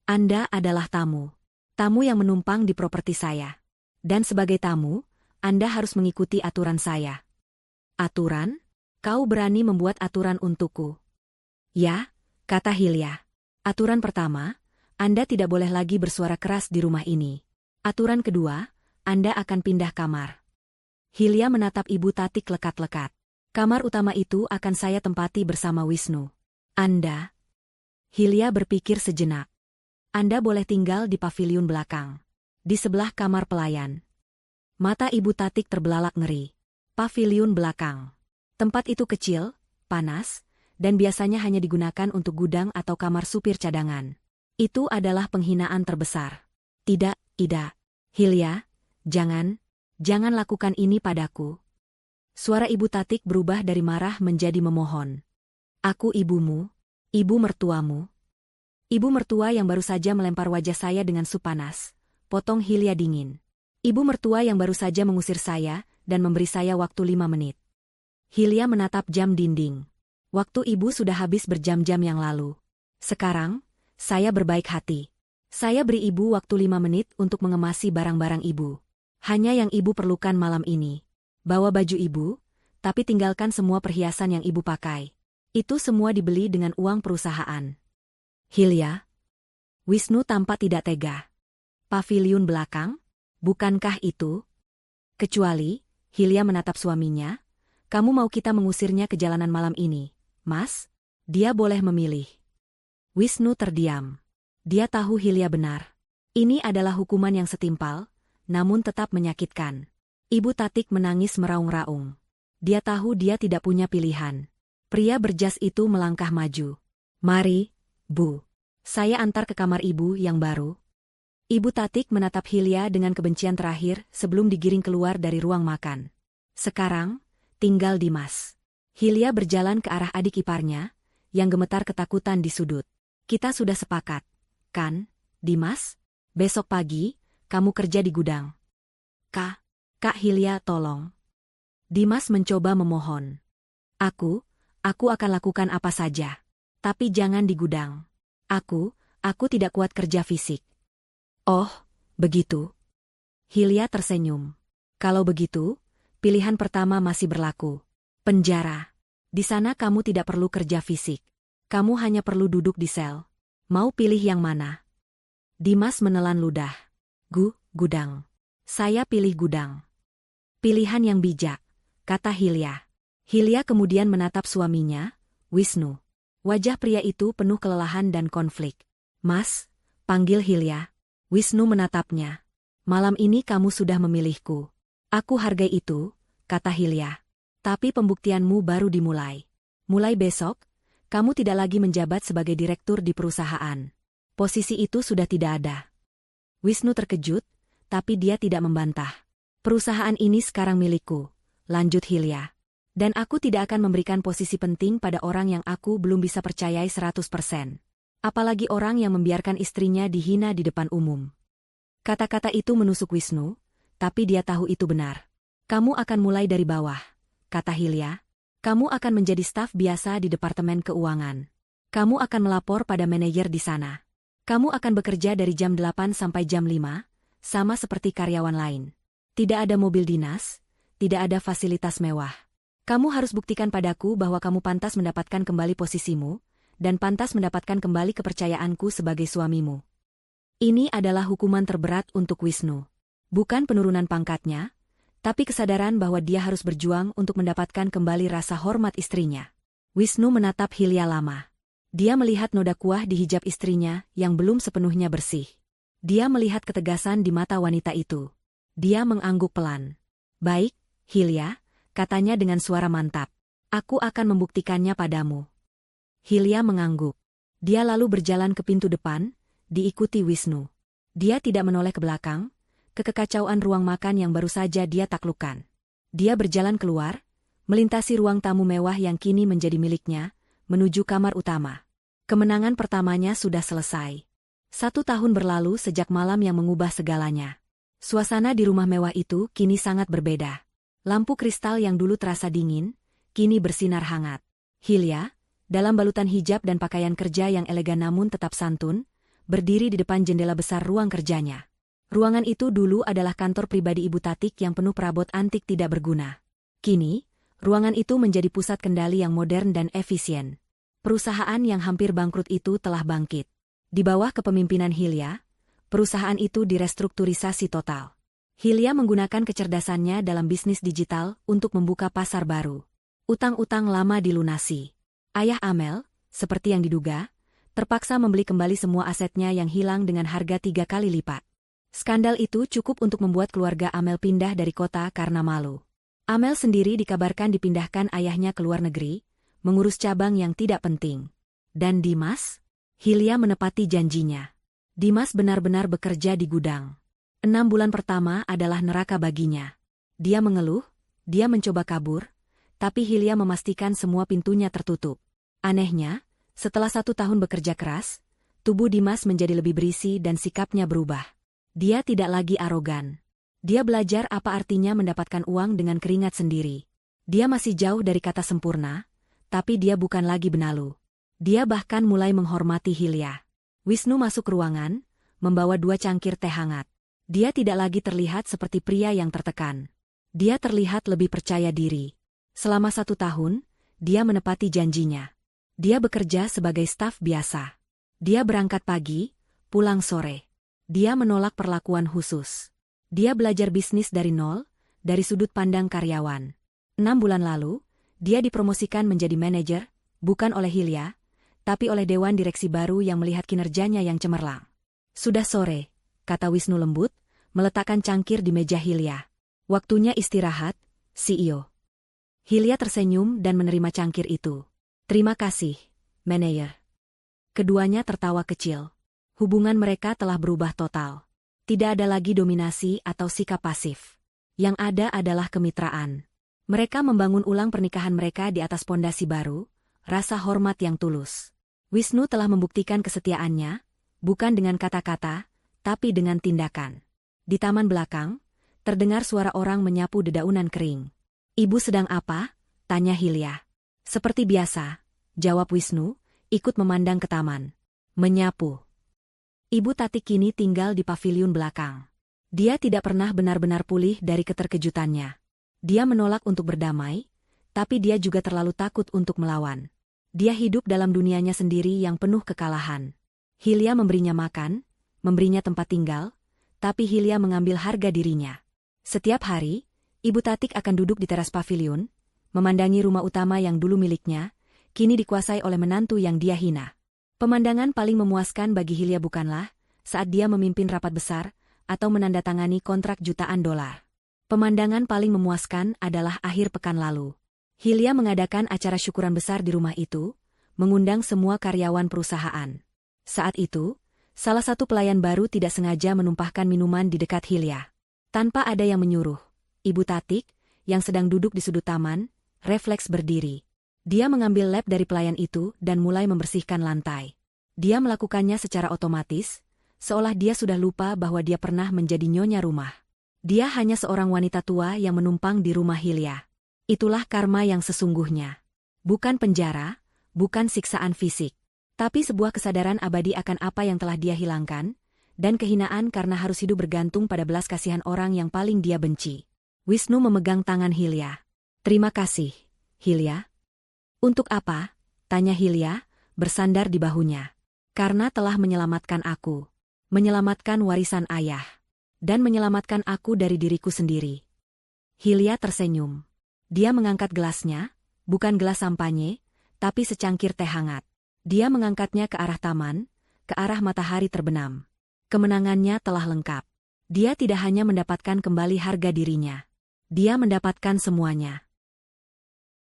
Anda adalah tamu. Tamu yang menumpang di properti saya. Dan sebagai tamu, Anda harus mengikuti aturan saya. Aturan? Kau berani membuat aturan untukku? Ya, kata Hilya. Aturan pertama, Anda tidak boleh lagi bersuara keras di rumah ini. Aturan kedua, Anda akan pindah kamar. Hilya menatap Ibu Tatik lekat-lekat. Kamar utama itu akan saya tempati bersama Wisnu. Anda? Hilya berpikir sejenak. Anda boleh tinggal di paviliun belakang. Di sebelah kamar pelayan. Mata Ibu Tatik terbelalak ngeri. Paviliun belakang. Tempat itu kecil, panas, dan biasanya hanya digunakan untuk gudang atau kamar supir cadangan. Itu adalah penghinaan terbesar. Tidak. Hilya, jangan lakukan ini padaku. Suara Ibu Tatik berubah dari marah menjadi memohon. Aku ibumu, ibu mertuamu. Ibu mertua yang baru saja melempar wajah saya dengan sup panas, potong Hilya dingin. Ibu mertua yang baru saja mengusir saya dan memberi saya waktu 5 menit. Hilya menatap jam dinding. Waktu ibu sudah habis berjam-jam yang lalu. Sekarang, saya berbaik hati. Saya beri ibu waktu 5 menit untuk mengemasi barang-barang ibu. Hanya yang ibu perlukan malam ini. Bawa baju ibu, tapi tinggalkan semua perhiasan yang ibu pakai. Itu semua dibeli dengan uang perusahaan. Hilya? Wisnu tampak tidak tega. Paviliun belakang? Bukankah itu? Kecuali, Hilya menatap suaminya, kamu mau kita mengusirnya ke jalanan malam ini, Mas? Dia boleh memilih. Wisnu terdiam. Dia tahu Hilya benar. Ini adalah hukuman yang setimpal, namun tetap menyakitkan. Ibu Tatik menangis meraung-raung. Dia tahu dia tidak punya pilihan. Pria berjas itu melangkah maju. Mari, Bu. Saya antar ke kamar ibu yang baru. Ibu Tatik menatap Hilya dengan kebencian terakhir sebelum digiring keluar dari ruang makan. Sekarang, tinggal Dimas. Hilya berjalan ke arah adik iparnya, yang gemetar ketakutan di sudut. Kita sudah sepakat. Kan, Dimas? Besok pagi, kamu kerja di gudang. Kak Hilya tolong. Dimas mencoba memohon. Aku akan lakukan apa saja. Tapi jangan di gudang. Aku tidak kuat kerja fisik. Oh, begitu. Hilya tersenyum. Kalau begitu, pilihan pertama masih berlaku. Penjara. Di sana kamu tidak perlu kerja fisik. Kamu hanya perlu duduk di sel. Mau pilih yang mana? Dimas menelan ludah. Gudang. Saya pilih gudang. Pilihan yang bijak, kata Hilya. Hilya kemudian menatap suaminya, Wisnu. Wajah pria itu penuh kelelahan dan konflik. Mas, panggil Hilya. Wisnu menatapnya. Malam ini kamu sudah memilihku. Aku hargai itu, kata Hilya. Tapi pembuktianmu baru dimulai. Mulai besok, kamu tidak lagi menjabat sebagai direktur di perusahaan. Posisi itu sudah tidak ada. Wisnu terkejut, tapi dia tidak membantah. Perusahaan ini sekarang milikku, lanjut Hilya. Dan aku tidak akan memberikan posisi penting pada orang yang aku belum bisa percayai 100%. Apalagi orang yang membiarkan istrinya dihina di depan umum. Kata-kata itu menusuk Wisnu, tapi dia tahu itu benar. Kamu akan mulai dari bawah, kata Hilya. Kamu akan menjadi staf biasa di Departemen Keuangan. Kamu akan melapor pada manajer di sana. Kamu akan bekerja dari jam 8 sampai jam 5, sama seperti karyawan lain. Tidak ada mobil dinas, tidak ada fasilitas mewah. Kamu harus buktikan padaku bahwa kamu pantas mendapatkan kembali posisimu, dan pantas mendapatkan kembali kepercayaanku sebagai suamimu. Ini adalah hukuman terberat untuk Wisnu. Bukan penurunan pangkatnya, tapi kesadaran bahwa dia harus berjuang untuk mendapatkan kembali rasa hormat istrinya. Wisnu menatap Hilya lama. Dia melihat noda kuah di hijab istrinya yang belum sepenuhnya bersih. Dia melihat ketegasan di mata wanita itu. Dia mengangguk pelan. Baik, Hilya, katanya dengan suara mantap. Aku akan membuktikannya padamu. Hilya mengangguk. Dia lalu berjalan ke pintu depan, diikuti Wisnu. Dia tidak menoleh ke belakang, ke kekacauan ruang makan yang baru saja dia taklukkan. Dia berjalan keluar, melintasi ruang tamu mewah yang kini menjadi miliknya, menuju kamar utama. Kemenangan pertamanya sudah selesai. 1 tahun berlalu sejak malam yang mengubah segalanya. Suasana di rumah mewah itu kini sangat berbeda. Lampu kristal yang dulu terasa dingin, kini bersinar hangat. Hilya, dalam balutan hijab dan pakaian kerja yang elegan namun tetap santun, berdiri di depan jendela besar ruang kerjanya. Ruangan itu dulu adalah kantor pribadi Ibu Tatik yang penuh perabot antik tidak berguna. Kini, ruangan itu menjadi pusat kendali yang modern dan efisien. Perusahaan yang hampir bangkrut itu telah bangkit. Di bawah kepemimpinan Hilya, perusahaan itu direstrukturisasi total. Hilya menggunakan kecerdasannya dalam bisnis digital untuk membuka pasar baru. Utang-utang lama dilunasi. Ayah Amel, seperti yang diduga, terpaksa membeli kembali semua asetnya yang hilang dengan harga 3 kali lipat. Skandal itu cukup untuk membuat keluarga Amel pindah dari kota karena malu. Amel sendiri dikabarkan dipindahkan ayahnya ke luar negeri, mengurus cabang yang tidak penting. Dan Dimas? Hilya menepati janjinya. Dimas benar-benar bekerja di gudang. 6 bulan pertama adalah neraka baginya. Dia mengeluh, dia mencoba kabur, tapi Hilya memastikan semua pintunya tertutup. Anehnya, setelah 1 tahun bekerja keras, tubuh Dimas menjadi lebih berisi dan sikapnya berubah. Dia tidak lagi arogan. Dia belajar apa artinya mendapatkan uang dengan keringat sendiri. Dia masih jauh dari kata sempurna, tapi dia bukan lagi benalu. Dia bahkan mulai menghormati Hilya. Wisnu masuk ruangan, membawa 2 cangkir teh hangat. Dia tidak lagi terlihat seperti pria yang tertekan. Dia terlihat lebih percaya diri. Selama 1 tahun, dia menepati janjinya. Dia bekerja sebagai staf biasa. Dia berangkat pagi, pulang sore. Dia menolak perlakuan khusus. Dia belajar bisnis dari nol, dari sudut pandang karyawan. 6 bulan lalu, dia dipromosikan menjadi manajer, bukan oleh Hilya, tapi oleh Dewan Direksi baru yang melihat kinerjanya yang cemerlang. Sudah sore, kata Wisnu lembut, meletakkan cangkir di meja Hilya. Waktunya istirahat, CEO. Hilya tersenyum dan menerima cangkir itu. Terima kasih, manajer. Keduanya tertawa kecil. Hubungan mereka telah berubah total. Tidak ada lagi dominasi atau sikap pasif. Yang ada adalah kemitraan. Mereka membangun ulang pernikahan mereka di atas pondasi baru, rasa hormat yang tulus. Wisnu telah membuktikan kesetiaannya, bukan dengan kata-kata, tapi dengan tindakan. Di taman belakang, terdengar suara orang menyapu dedaunan kering. Ibu sedang apa? Tanya Hilya. Seperti biasa, jawab Wisnu, ikut memandang ke taman. Menyapu. Ibu Tatik kini tinggal di paviliun belakang. Dia tidak pernah benar-benar pulih dari keterkejutannya. Dia menolak untuk berdamai, tapi dia juga terlalu takut untuk melawan. Dia hidup dalam dunianya sendiri yang penuh kekalahan. Hilya memberinya makan, memberinya tempat tinggal, tapi Hilya mengambil harga dirinya. Setiap hari, Ibu Tatik akan duduk di teras paviliun, memandangi rumah utama yang dulu miliknya, kini dikuasai oleh menantu yang dia hina. Pemandangan paling memuaskan bagi Hilya bukanlah saat dia memimpin rapat besar, atau menandatangani kontrak jutaan dolar. Pemandangan paling memuaskan adalah akhir pekan lalu. Hilya mengadakan acara syukuran besar di rumah itu, mengundang semua karyawan perusahaan. Saat itu, salah satu pelayan baru tidak sengaja menumpahkan minuman di dekat Hilya. Tanpa ada yang menyuruh, Ibu Tatik, yang sedang duduk di sudut taman, refleks berdiri. Dia mengambil lap dari pelayan itu dan mulai membersihkan lantai. Dia melakukannya secara otomatis, seolah dia sudah lupa bahwa dia pernah menjadi nyonya rumah. Dia hanya seorang wanita tua yang menumpang di rumah Hilya. Itulah karma yang sesungguhnya. Bukan penjara, bukan siksaan fisik, tapi sebuah kesadaran abadi akan apa yang telah dia hilangkan, dan kehinaan karena harus hidup bergantung pada belas kasihan orang yang paling dia benci. Wisnu memegang tangan Hilya. "Terima kasih, Hilya." "Untuk apa?" tanya Hilya, bersandar di bahunya. "Karena telah menyelamatkan aku. Menyelamatkan warisan ayah. Dan menyelamatkan aku dari diriku sendiri." Hilya tersenyum. Dia mengangkat gelasnya, bukan gelas sampanye, tapi secangkir teh hangat. Dia mengangkatnya ke arah taman, ke arah matahari terbenam. Kemenangannya telah lengkap. Dia tidak hanya mendapatkan kembali harga dirinya. Dia mendapatkan semuanya.